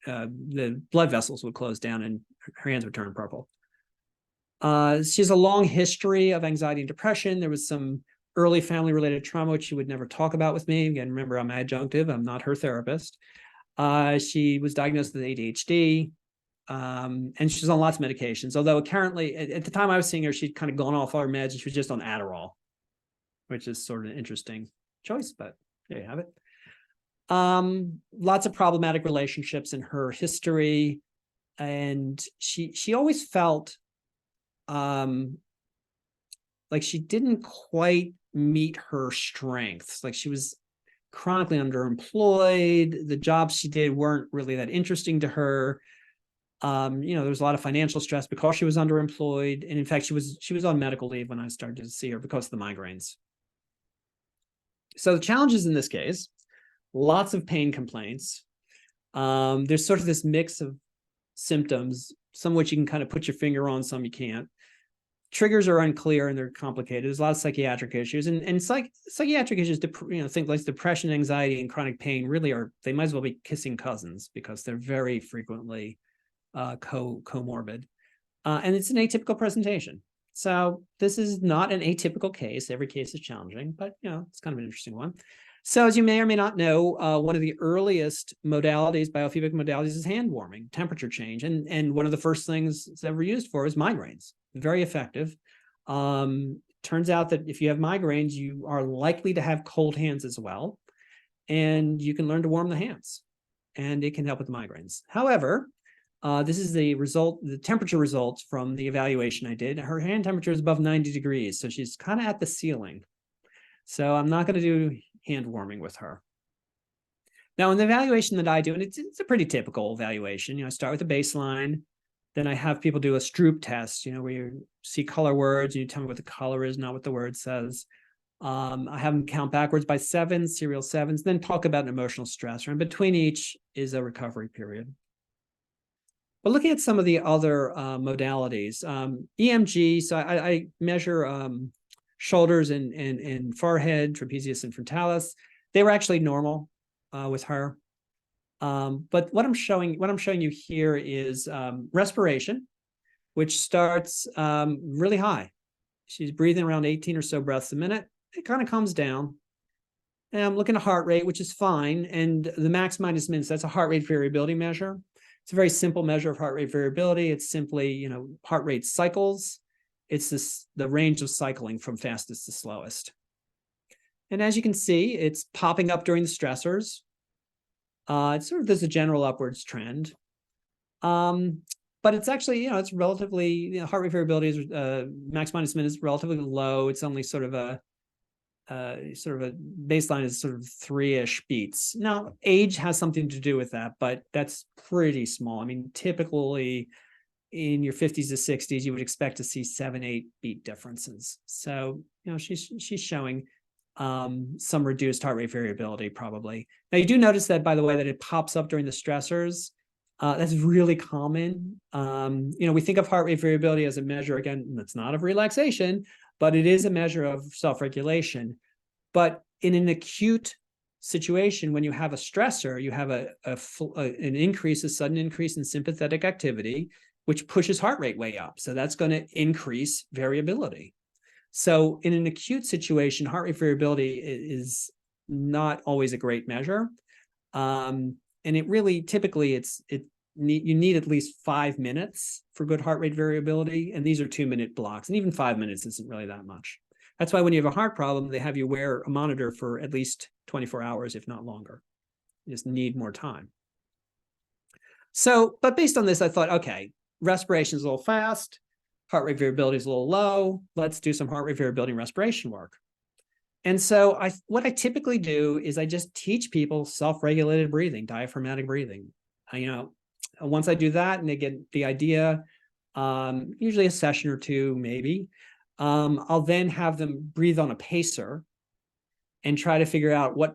the blood vessels would close down and her hands would turn purple. She has a long history of anxiety and depression. There was some early family related trauma, which she would never talk about with me. Again, remember, I'm adjunctive, I'm not her therapist. She was diagnosed with ADHD. And she's on lots of medications, although currently at the time I was seeing her, she'd kind of gone off all her meds and she was just on Adderall, which is sort of an interesting choice, but there you have it. Lots of problematic relationships in her history. And she always felt like she didn't quite meet her strengths. Like she was chronically underemployed. The jobs she did weren't really that interesting to her. There was a lot of financial stress because she was underemployed. And in fact, she was on medical leave when I started to see her because of the migraines. So the challenges in this case, lots of pain complaints. There's sort of this mix of symptoms, some of which you can kind of put your finger on, some you can't. Triggers are unclear and they're complicated. There's a lot of psychiatric issues, and psychiatric issues, things like depression, anxiety, and chronic pain really they might as well be kissing cousins because they're very frequently comorbid. And it's an atypical presentation. So this is not an atypical case. Every case is challenging, but it's kind of an interesting one. So as you may or may not know, one of the earliest modalities, biofeedback modalities, is hand warming, temperature change. And one of the first things it's ever used for is migraines. Very effective. Turns out that if you have migraines, you are likely to have cold hands as well. And you can learn to warm the hands. And it can help with the migraines. However, this is the temperature results from the evaluation I did. Her hand temperature is above 90 degrees, so she's kind of at the ceiling. So I'm not going to do hand warming with her. Now, in the evaluation that I do, and it's a pretty typical evaluation, I start with a baseline, then I have people do a Stroop test, where you see color words and you tell me what the color is, not what the word says. I have them count backwards by 7, serial 7s, then talk about an emotional stressor, and between each is a recovery period. But looking at some of the other modalities, EMG, so I measure shoulders and forehead, trapezius and frontalis. They were actually normal with her. But what I'm showing you here is respiration, which starts really high. She's breathing around 18 or so breaths a minute. It kind of comes down. And I'm looking at heart rate, which is fine. And the max minus min, that's a heart rate variability measure. It's a very simple measure of heart rate variability. It's simply, heart rate cycles. It's the range of cycling from fastest to slowest. And as you can see, it's popping up during the stressors. There's a general upwards trend. But it's actually, it's relatively, heart rate variability is max minus min is relatively low. It's only sort of a baseline is sort of 3-ish beats. Now, age has something to do with that, but that's pretty small. I mean, typically in your 50s to 60s, you would expect to see 7-8 beat differences. So, she's showing some reduced heart rate variability probably. Now you do notice that, by the way, that it pops up during the stressors. That's really common. We think of heart rate variability as a measure, again, it's not of relaxation, but it is a measure of self-regulation. But in an acute situation, when you have a stressor, you have an increase, a sudden increase in sympathetic activity, which pushes heart rate way up. So that's going to increase variability. So in an acute situation, heart rate variability is not always a great measure. And it really, typically, you need at least 5 minutes for good heart rate variability. And these are 2-minute blocks. And even 5 minutes isn't really that much. That's why when you have a heart problem, they have you wear a monitor for at least 24 hours, if not longer. You just need more time. So, but based on this, I thought, okay, respiration is a little fast. Heart rate variability is a little low. Let's do some heart rate variability and respiration work. And so what I typically do is I just teach people self-regulated breathing, diaphragmatic breathing. Once I do that and they get the idea, usually a session or two, maybe, I'll then have them breathe on a pacer and try to figure out what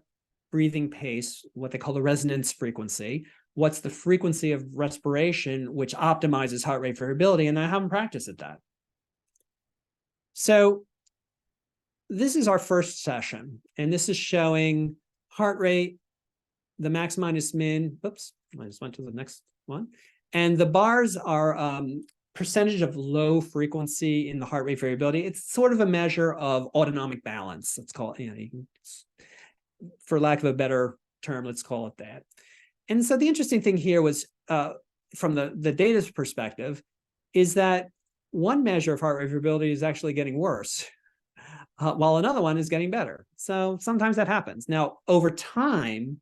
breathing pace, what they call the resonance frequency, what's the frequency of respiration, which optimizes heart rate variability, and I have them practice at that. So this is our first session, and this is showing heart rate, the max minus min. Oops, I just went to the next one. And the bars are percentage of low frequency in the heart rate variability. It's sort of a measure of autonomic balance. Let's call it, for lack of a better term, let's call it that. And so the interesting thing here was, from the data's perspective, is that one measure of heart rate variability is actually getting worse, while another one is getting better. So sometimes that happens. Now, over time,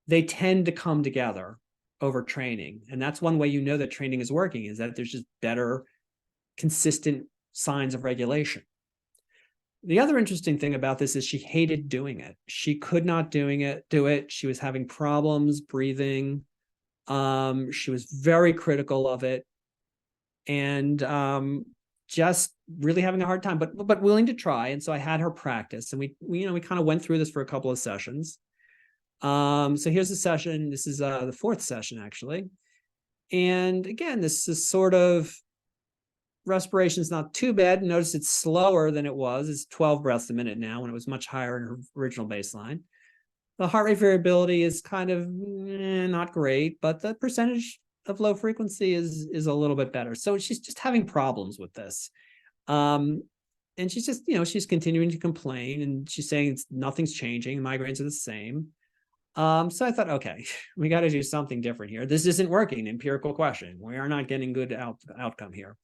they tend to come together over training. And that's one way you know that training is working, is that there's just better, consistent signs of regulation. The other interesting thing about this is she hated doing it. She could not do it. She was having problems breathing. She was very critical of it, and just really having a hard time, but willing to try. And so I had her practice, and we kind of went through this for a couple of sessions. So here's the session. This is the fourth session, actually. And again, this is sort of, respiration is not too bad. Notice it's slower than it was. It's 12 breaths a minute now, when it was much higher in her original baseline. The heart rate variability is kind of not great, but the percentage of low frequency is a little bit better. So she's just having problems with this. And she's just, she's continuing to complain, and she's saying nothing's changing. Migraines are the same. So I thought, okay, we got to do something different here. This isn't working. Empirical question. We are not getting good outcome here.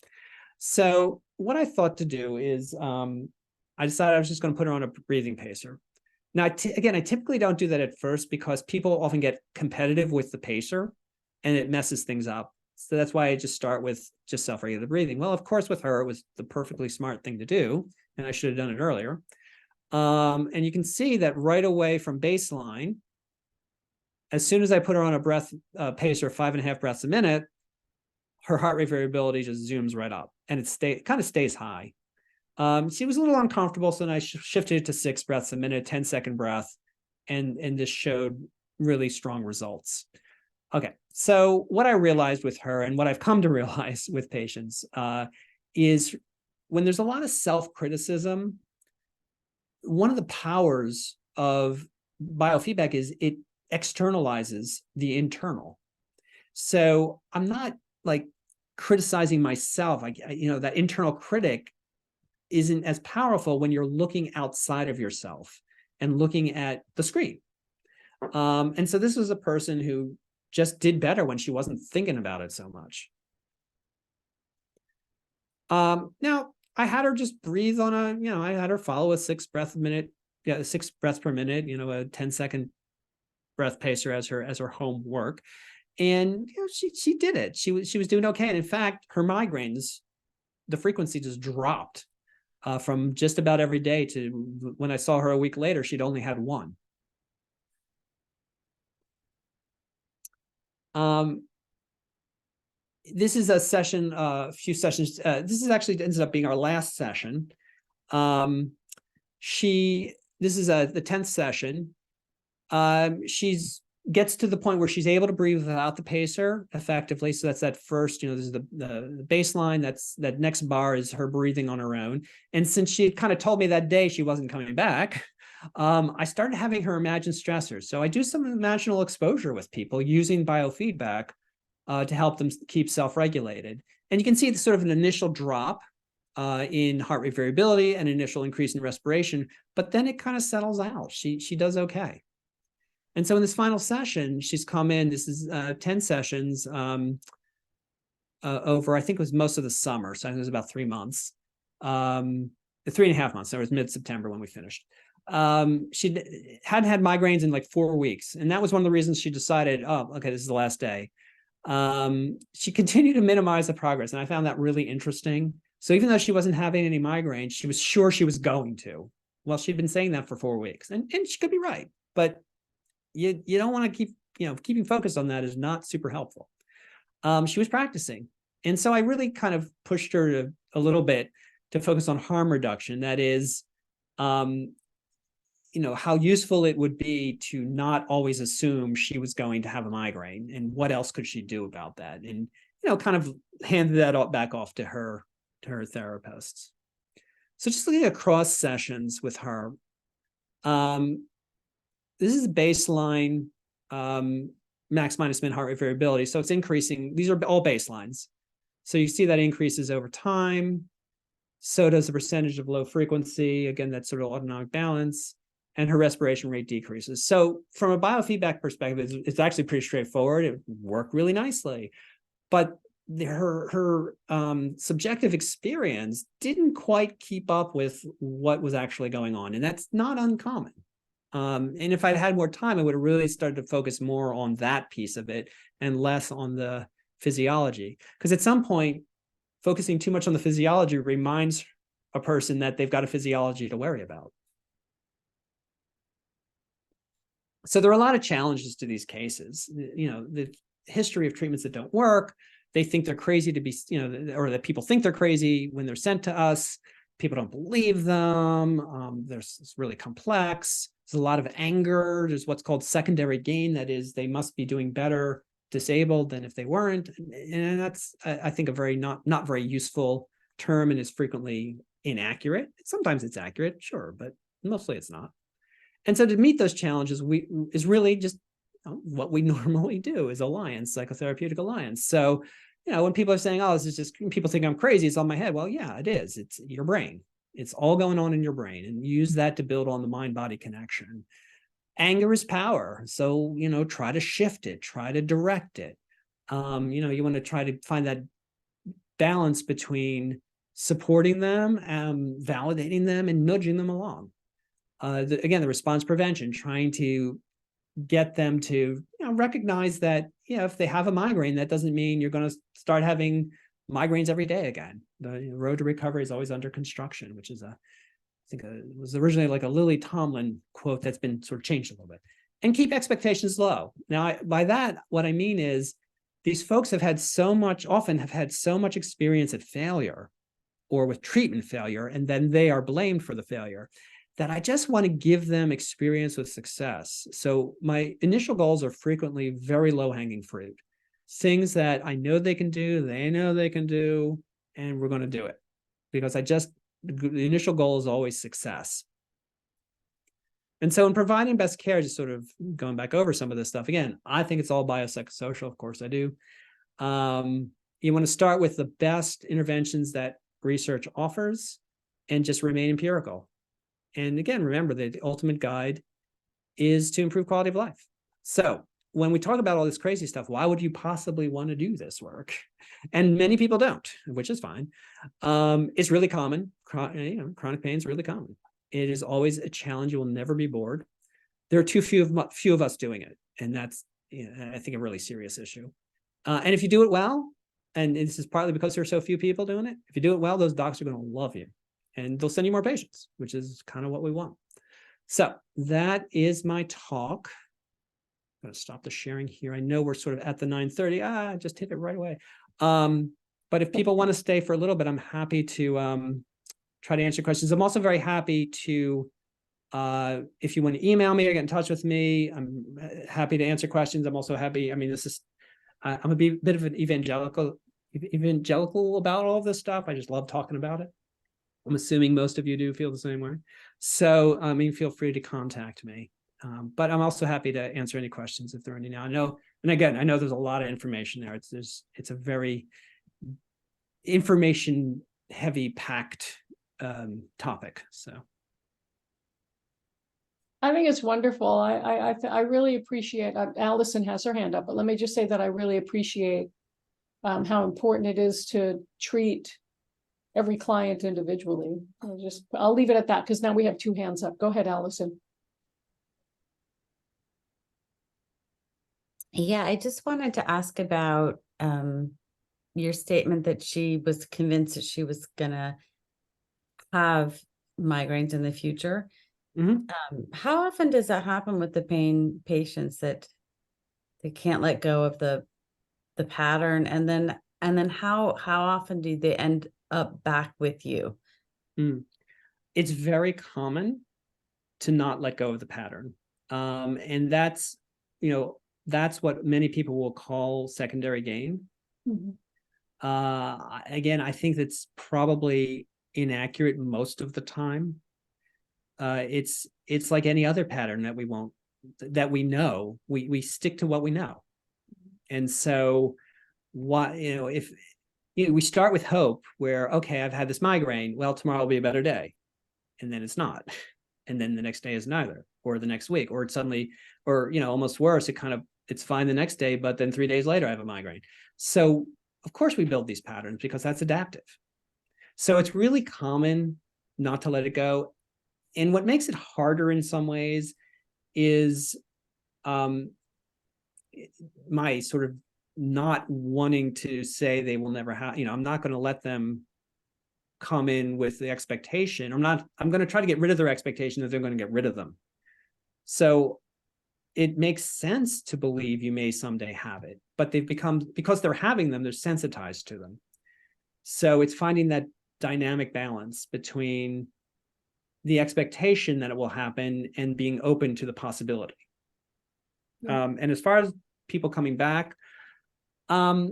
So what I thought to do is, I decided I was just going to put her on a breathing pacer. Now, again, I typically don't do that at first, because people often get competitive with the pacer and it messes things up. So that's why I just start with just self-regulated breathing. Well, of course, with her, it was the perfectly smart thing to do, and I should have done it earlier. And you can see that right away from baseline, as soon as I put her on a pacer of 5.5 breaths a minute, her heart rate variability just zooms right up, and it kind of stays high. She was a little uncomfortable, so then I shifted it to 6 breaths a minute, 10-second breath, and this showed really strong results. Okay, so what I realized with her, and what I've come to realize with patients, is when there's a lot of self-criticism, one of the powers of biofeedback is it externalizes the internal. So I'm not like criticizing myself. That internal critic isn't as powerful when you're looking outside of yourself and looking at the screen. And so this was a person who just did better when she wasn't thinking about it so much. Now I had her just breathe on I had her follow a 6 breath a minute, 6 breaths per minute, a 10-second breath pacer as her homework. And she did it. She was doing okay. And in fact, her migraines, the frequency just dropped from just about every day to when I saw her a week later, she'd only had one. this is a session, a few sessions. This is actually ended up being our last session. This is the 10th session. She's gets to the point where she's able to breathe without the pacer effectively. So that's that first, this is the baseline. That next bar is her breathing on her own. And since she had kind of told me that day she wasn't coming back, I started having her imagine stressors. So I do some imaginal exposure with people using biofeedback to help them keep self-regulated. And you can see the sort of an initial drop in heart rate variability and initial increase in respiration, but then it kind of settles out. She does okay. And so in this final session, she's come in, this is 10 sessions over, I think it was most of the summer. So I think it was about 3 months, 3.5 months. So it was mid-September when we finished. She hadn't had migraines in like 4 weeks. And that was one of the reasons she decided, oh, okay, this is the last day. She continued to minimize the progress. And I found that really interesting. So even though she wasn't having any migraines, she was sure she was going to. Well, she'd been saying that for 4 weeks. And she could be right. But you don't want to keep, keeping focused on that is not super helpful. She was practicing. And so I really kind of pushed her a little bit to focus on harm reduction. That is, how useful it would be to not always assume she was going to have a migraine and what else could she do about that? And, kind of handed that back off to her therapists. So just looking across sessions with her, this is baseline max minus min heart rate variability. So it's increasing. These are all baselines. So you see that increases over time. So does the percentage of low frequency. Again, that's sort of autonomic balance. And her respiration rate decreases. So from a biofeedback perspective, it's actually pretty straightforward. It worked really nicely. But her subjective experience didn't quite keep up with what was actually going on. And that's not uncommon. And if I'd had more time, I would have really started to focus more on that piece of it and less on the physiology. Because at some point, focusing too much on the physiology reminds a person that they've got a physiology to worry about. So there are a lot of challenges to these cases. The history of treatments that don't work, they think they're crazy to be, or that people think they're crazy when they're sent to us. People don't believe them. It's really complex. There's a lot of anger. There's what's called secondary gain. That is, they must be doing better disabled than if they weren't. And that's, I think, a very not very useful term and is frequently inaccurate. Sometimes it's accurate, sure, but mostly it's not. And so to meet those challenges, is really just what we normally do as alliance, psychotherapeutic alliance. So, when people are saying, oh, this is just, people think I'm crazy, it's on my head. Well, yeah, it is. It's your brain. It's all going on in your brain, and use that to build on the mind-body connection. Anger is power. So, try to shift it, try to direct it. You want to try to find that balance between supporting them, validating them, and nudging them along. Again, the response prevention, trying to get them to recognize that if they have a migraine, that doesn't mean you're going to start having migraines every day again. The road to recovery is always under construction, which is I think it was originally like a Lily Tomlin quote that's been sort of changed a little bit. And keep expectations low. Now, by that, what I mean is these folks often have had so much experience at failure or with treatment failure, and then they are blamed for the failure, that I just want to give them experience with success. So my initial goals are frequently very low-hanging fruit. Things that I know they can do, they know they can do, and we're going to do it. Because the initial goal is always success. And so in providing best care, just sort of going back over some of this stuff, again, I think it's all biopsychosocial, of course I do. You want to start with the best interventions that research offers and just remain empirical. And again, remember that the ultimate guide is to improve quality of life. So when we talk about all this crazy stuff, why would you possibly want to do this work? And many people don't, which is fine. It's really common. Chronic pain is really common. It is always a challenge. You will never be bored. There are too few of us doing it. And that's, I think, a really serious issue. And if you do it well, and this is partly because there are so few people doing it, if you do it well, those docs are going to love you. And they'll send you more patients, which is kind of what we want. So that is my talk. I'm going to stop the sharing here. I know we're sort of at the 9:30. I just hit it right away. But if people want to stay for a little bit, I'm happy to try to answer questions. I'm also very happy to, if you want to email me or get in touch with me, I'm happy to answer questions. I'm also happy. I mean, I'm a bit of an evangelical about all of this stuff. I just love talking about it. I'm assuming most of you do feel the same way. So, I mean, feel free to contact me. But I'm also happy to answer any questions if there are any now. I know, and again, I know there's a lot of information there. It's a very information heavy packed topic. So I think it's wonderful. I really appreciate, Allison has her hand up, but let me just say that I really appreciate how important it is to treat every client individually. I'll leave it at that because now we have two hands up. Go ahead, Allison. Yeah, I just wanted to ask about your statement that she was convinced that she was gonna have migraines in the future. How often does that happen with the pain patients, that they can't let go of the pattern, and then how often do they end up back with you? It's very common to not let go of the pattern. And that's, that's what many people will call secondary gain. Again, I think that's probably inaccurate most of the time. It's like any other pattern that we know, we stick to what we know. And so if we start with hope, where, okay, I've had this migraine, well, tomorrow will be a better day. And then it's not. And then the next day is neither, or the next week, or it's suddenly, or, almost worse, it's fine the next day, but then 3 days later I have a migraine. So of course we build these patterns because that's adaptive. So it's really common not to let it go. And what makes it harder in some ways is my sort of not wanting to say they will never have, I'm not going to let them come in with the expectation. I'm going to try to get rid of their expectation that they're going to get rid of them. So it makes sense to believe you may someday have it, but they've become, because they're having them, they're sensitized to them. So it's finding that dynamic balance between the expectation that it will happen and being open to the possibility. And as far as people coming back, yeah,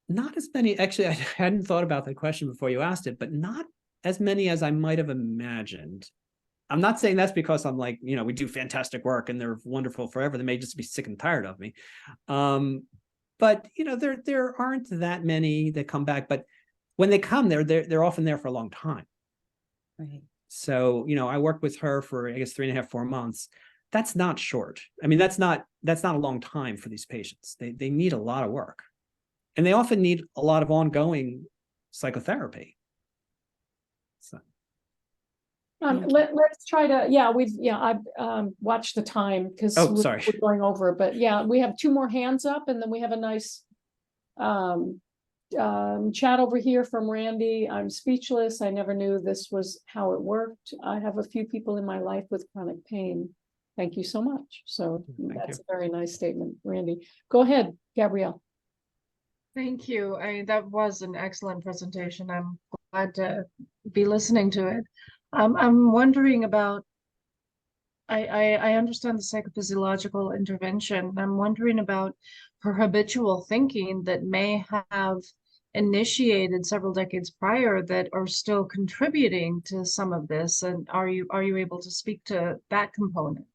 not as many. Actually, I hadn't thought about that question before you asked it, but not as many as I might have imagined. I'm not saying that's because I'm like, we do fantastic work and they're wonderful forever. They may just be sick and tired of me. But there aren't that many that come back. But when they come, they're often there for a long time. Right. So, I worked with her for, I guess, 3.5, 4 months. That's not short. I mean, that's not a long time for these patients. They need a lot of work. And they often need a lot of ongoing psychotherapy. So let's try to, I've watched the time because we're going over, but we have two more hands up, and then we have a nice chat over here from Randy. I'm speechless. I never knew this was how it worked. I have a few people in my life with chronic pain. Thank you so much. So that's a very nice statement, Randy. Go ahead, Gabrielle. Thank you. That was an excellent presentation. I'm glad to be listening to it. I'm wondering about, I understand the psychophysiological intervention. I'm wondering about her habitual thinking that may have initiated several decades prior that are still contributing to some of this. And are you able to speak to that component?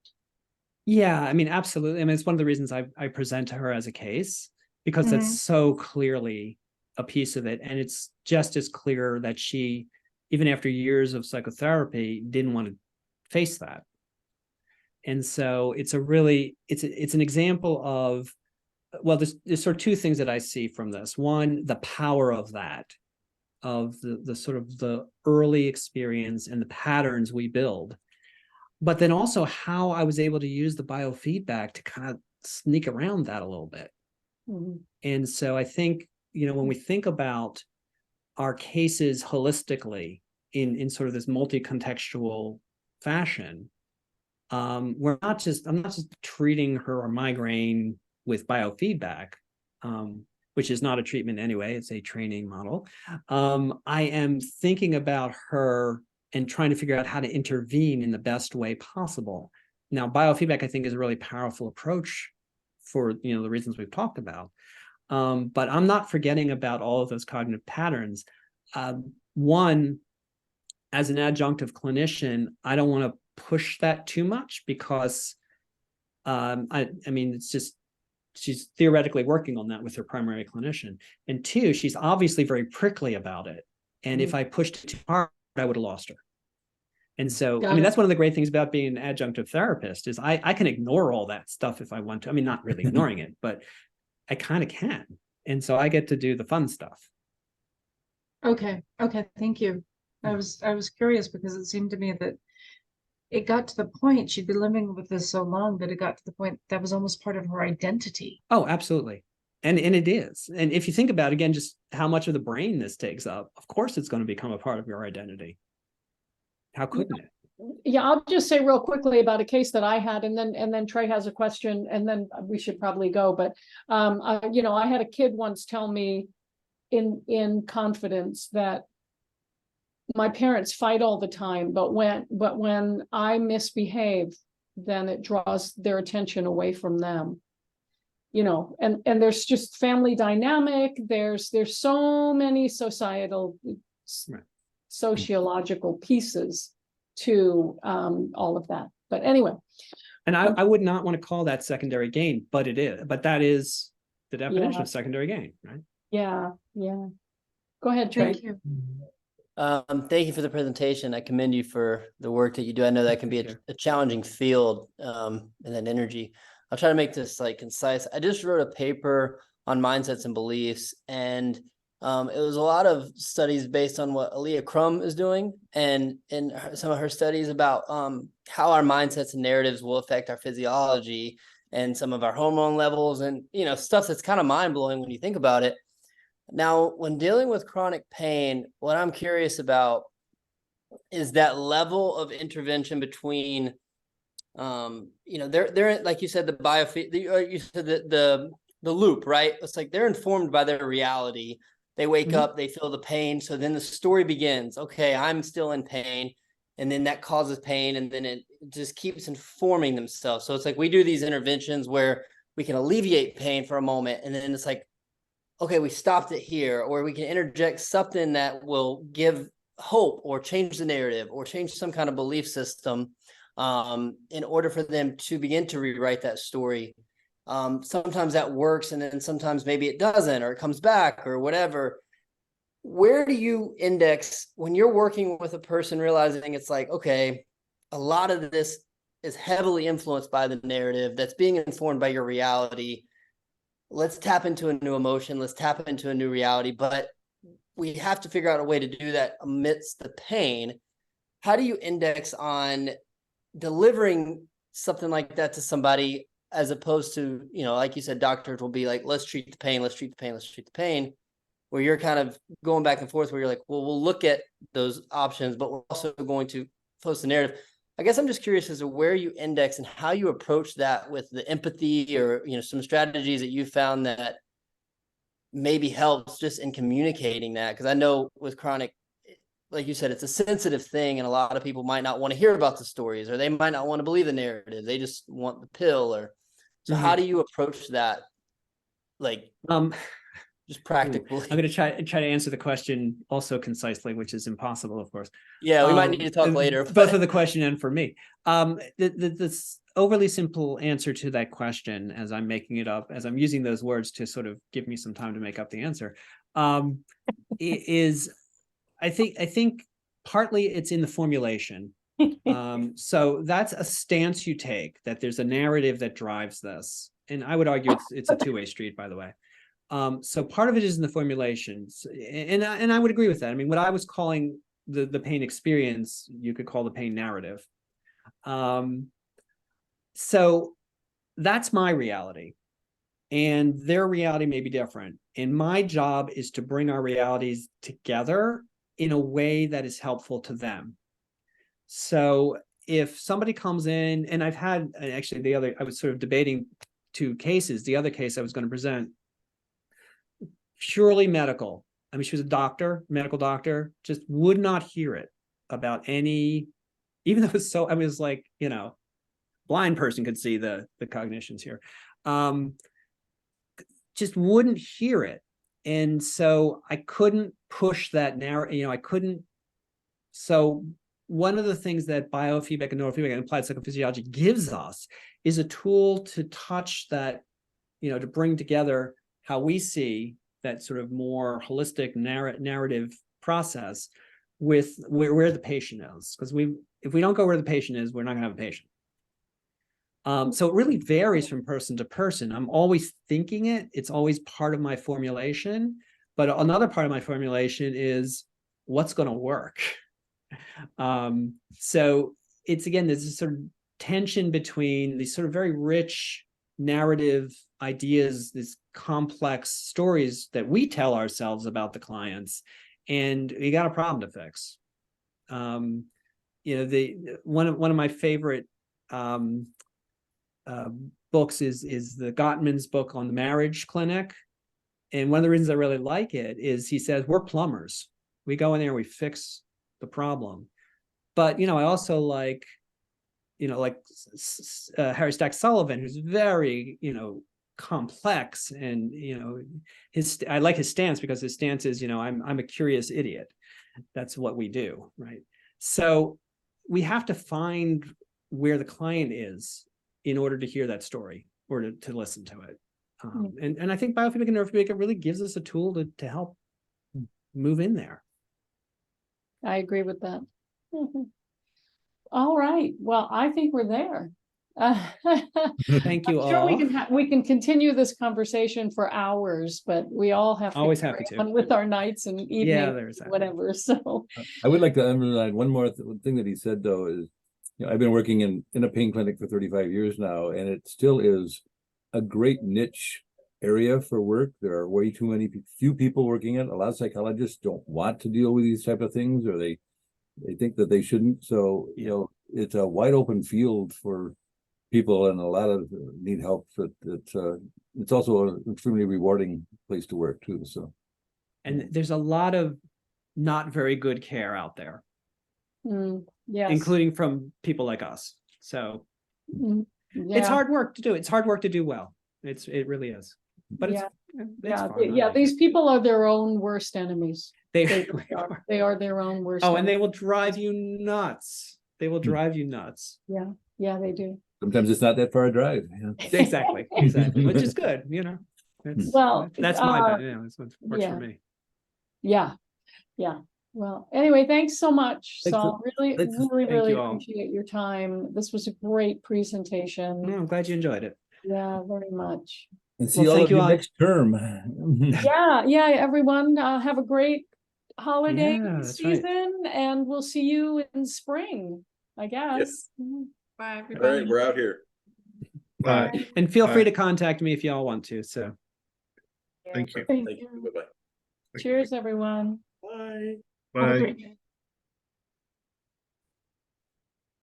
Yeah, I mean, absolutely. I mean, it's one of the reasons I present to her as a case, because it's so clearly a piece of it. And it's just as clear that she, even after years of psychotherapy, didn't want to face that. And so it's an example of, well, there's sort of two things that I see from this. One, the power of that, of the sort of the early experience and the patterns we build, but then also how I was able to use the biofeedback to kind of sneak around that a little bit. And so I think, when we think about our cases holistically in sort of this multi-contextual fashion, I'm not just treating her migraine, with biofeedback, which is not a treatment anyway, it's a training model, I am thinking about her and trying to figure out how to intervene in the best way possible. Now, biofeedback, I think, is a really powerful approach for, the reasons we've talked about. But I'm not forgetting about all of those cognitive patterns. One, as an adjunctive clinician, I don't want to push that too much because I mean, it's just, she's theoretically working on that with her primary clinician. And two, she's obviously very prickly about it. And if I pushed it too hard, I would have lost her. And so, I mean, that's one of the great things about being an adjunctive therapist is I can ignore all that stuff if I want to. I mean, not really ignoring it, but I kind of can. And so I get to do the fun stuff. Okay. Thank you. I was curious because it seemed to me that it got to the point she'd been living with this so long that it got to the point that was almost part of her identity. Oh, absolutely. And it is. And if you think about, again, just how much of the brain this takes up, of course, it's going to become a part of your identity. How couldn't it? Yeah, I'll just say real quickly about a case that I had, and then Trey has a question, and then we should probably go. But I had a kid once tell me in confidence that my parents fight all the time, but when I misbehave, then it draws their attention away from them. And there's just family dynamic. There's so many societal, sociological pieces to all of that. But anyway. And I would not want to call that secondary gain, but it is. But that is the definition of secondary gain, right? Yeah. Go ahead, Trey. Thank you. Thank you for the presentation. I commend you for the work that you do. I know that can be a challenging field, and that energy. I'll try to make this concise. I just wrote a paper on mindsets and beliefs, and it was a lot of studies based on what Aaliyah Crum is doing, and in some of her studies about how our mindsets and narratives will affect our physiology and some of our hormone levels, and stuff that's kind of mind-blowing when you think about it. Now, when dealing with chronic pain, what I'm curious about is that level of intervention between, they're like you said, the biofeed, you said the loop, right? It's like they're informed by their reality. They wake up, they feel the pain. So then the story begins. Okay, I'm still in pain. And then that causes pain. And then it just keeps informing themselves. So it's like we do these interventions where we can alleviate pain for a moment. And then it's like, okay, we stopped it here, or we can interject something that will give hope or change the narrative or change some kind of belief system in order for them to begin to rewrite that story. Sometimes that works, and then sometimes maybe it doesn't, or it comes back or whatever. Where do you index when you're working with a person realizing it's like, okay, a lot of this is heavily influenced by the narrative that's being informed by your reality. Let's tap into a new emotion. Let's tap into a new reality, but we have to figure out a way to do that amidst the pain. How do you index on delivering something like that to somebody, as opposed to, like you said, doctors will be like, let's treat the pain, let's treat the pain, let's treat the pain, where you're kind of going back and forth, where you're like, well, we'll look at those options, but we're also going to post the narrative. I guess I'm just curious as to where you index and how you approach that with the empathy, or, some strategies that you found that maybe helps just in communicating that. Because I know with chronic, like you said, it's a sensitive thing, and a lot of people might not want to hear about the stories, or they might not want to believe the narrative. They just want the pill. Or so how do you approach that? Like, just practically. I'm going to try to answer the question also concisely, which is impossible, of course. Yeah, we might need to talk later. Both for the question and for me. This overly simple answer to that question, as I'm making it up, as I'm using those words to sort of give me some time to make up the answer, is I think partly it's in the formulation. So that's a stance you take, that there's a narrative that drives this. And I would argue it's a two-way street, by the way. So part of it is in the formulations, and I would agree with that. I mean, what I was calling the pain experience, you could call the pain narrative. So that's my reality, and their reality may be different. And my job is to bring our realities together in a way that is helpful to them. So if somebody comes in, and I've had, actually I was sort of debating two cases. The other case I was going to present, purely medical. I mean, she was a doctor, medical doctor, just would not hear it about any, even though it's so, I mean, it's like, you know, blind person could see the cognitions here. Just wouldn't hear it. And so I couldn't push that narrative, you know, I couldn't. So one of the things that biofeedback and neurofeedback and applied psychophysiology gives us is a tool to touch that, you know, to bring together how we see that sort of more holistic narrative process with where the patient is. Because if we don't go where the patient is, we're not going to have a patient. So it really varies from person to person. I'm always thinking it. It's always part of my formulation. But another part of my formulation is what's going to work. So it's, again, there's this sort of tension between these sort of very rich narrative ideas, these complex stories that we tell ourselves about the clients, and you got a problem to fix. You know, one of my favorite books is the Gottman's book on the marriage clinic. And one of the reasons I really like it is he says, we're plumbers. We go in there and we fix the problem. But, you know, I also like, you know, like Harry Stack Sullivan, who's very, you know, complex, and, you know, I like his stance, because his stance is, you know, I'm a curious idiot. That's what we do, right? So we have to find where the client is in order to hear that story, or to listen to it. And I think biofeedback and neurofeedback really gives us a tool to help move in there. I agree with that. All right. Well, I think we're there. Thank you I'm sure all. we can continue this conversation for hours, but we all have to Always carry happy to. on with our nights and evenings, Yeah, there's that. whatever. So I would like to underline one more thing that he said, though, is, you know, I've been working in a pain clinic for 35 years now, and it still is a great niche area for work. There are way too few people working in it. A lot of psychologists don't want to deal with these type of things, or they think that they shouldn't. So, you know, it's a wide open field for people, and a lot of need help. But it's also an extremely rewarding place to work too. So, and there's a lot of not very good care out there, yes, including from people like us. So it's yeah. hard work to do. It's hard work to do well. It really is. But it's fun. I like These it. people are their own worst enemies. They really are. They are their own worst. Oh, and enemies. they will drive you nuts. They will drive you nuts. Yeah, they do. sometimes it's not that far a drive. Yeah. Exactly, which is good, you know. Well, that's my, you know, that's what works yeah. for me. Yeah. Well, anyway, thanks so much, Thanks. Saul. Really Thank you all. appreciate your time. This was a great presentation. No, I'm glad you enjoyed it. Yeah, very much. And see Well, all thank of you you all. next term. Yeah, everyone, have a great holiday Yeah, that's right. season, and we'll see you in spring, I guess. Bye, All everybody. right, we're out here. Bye. And feel free Bye. to contact me if y'all want to. So Thank you. Thank Thank you. you. Bye-bye. Cheers, everyone. Bye. Have a Bye. great day.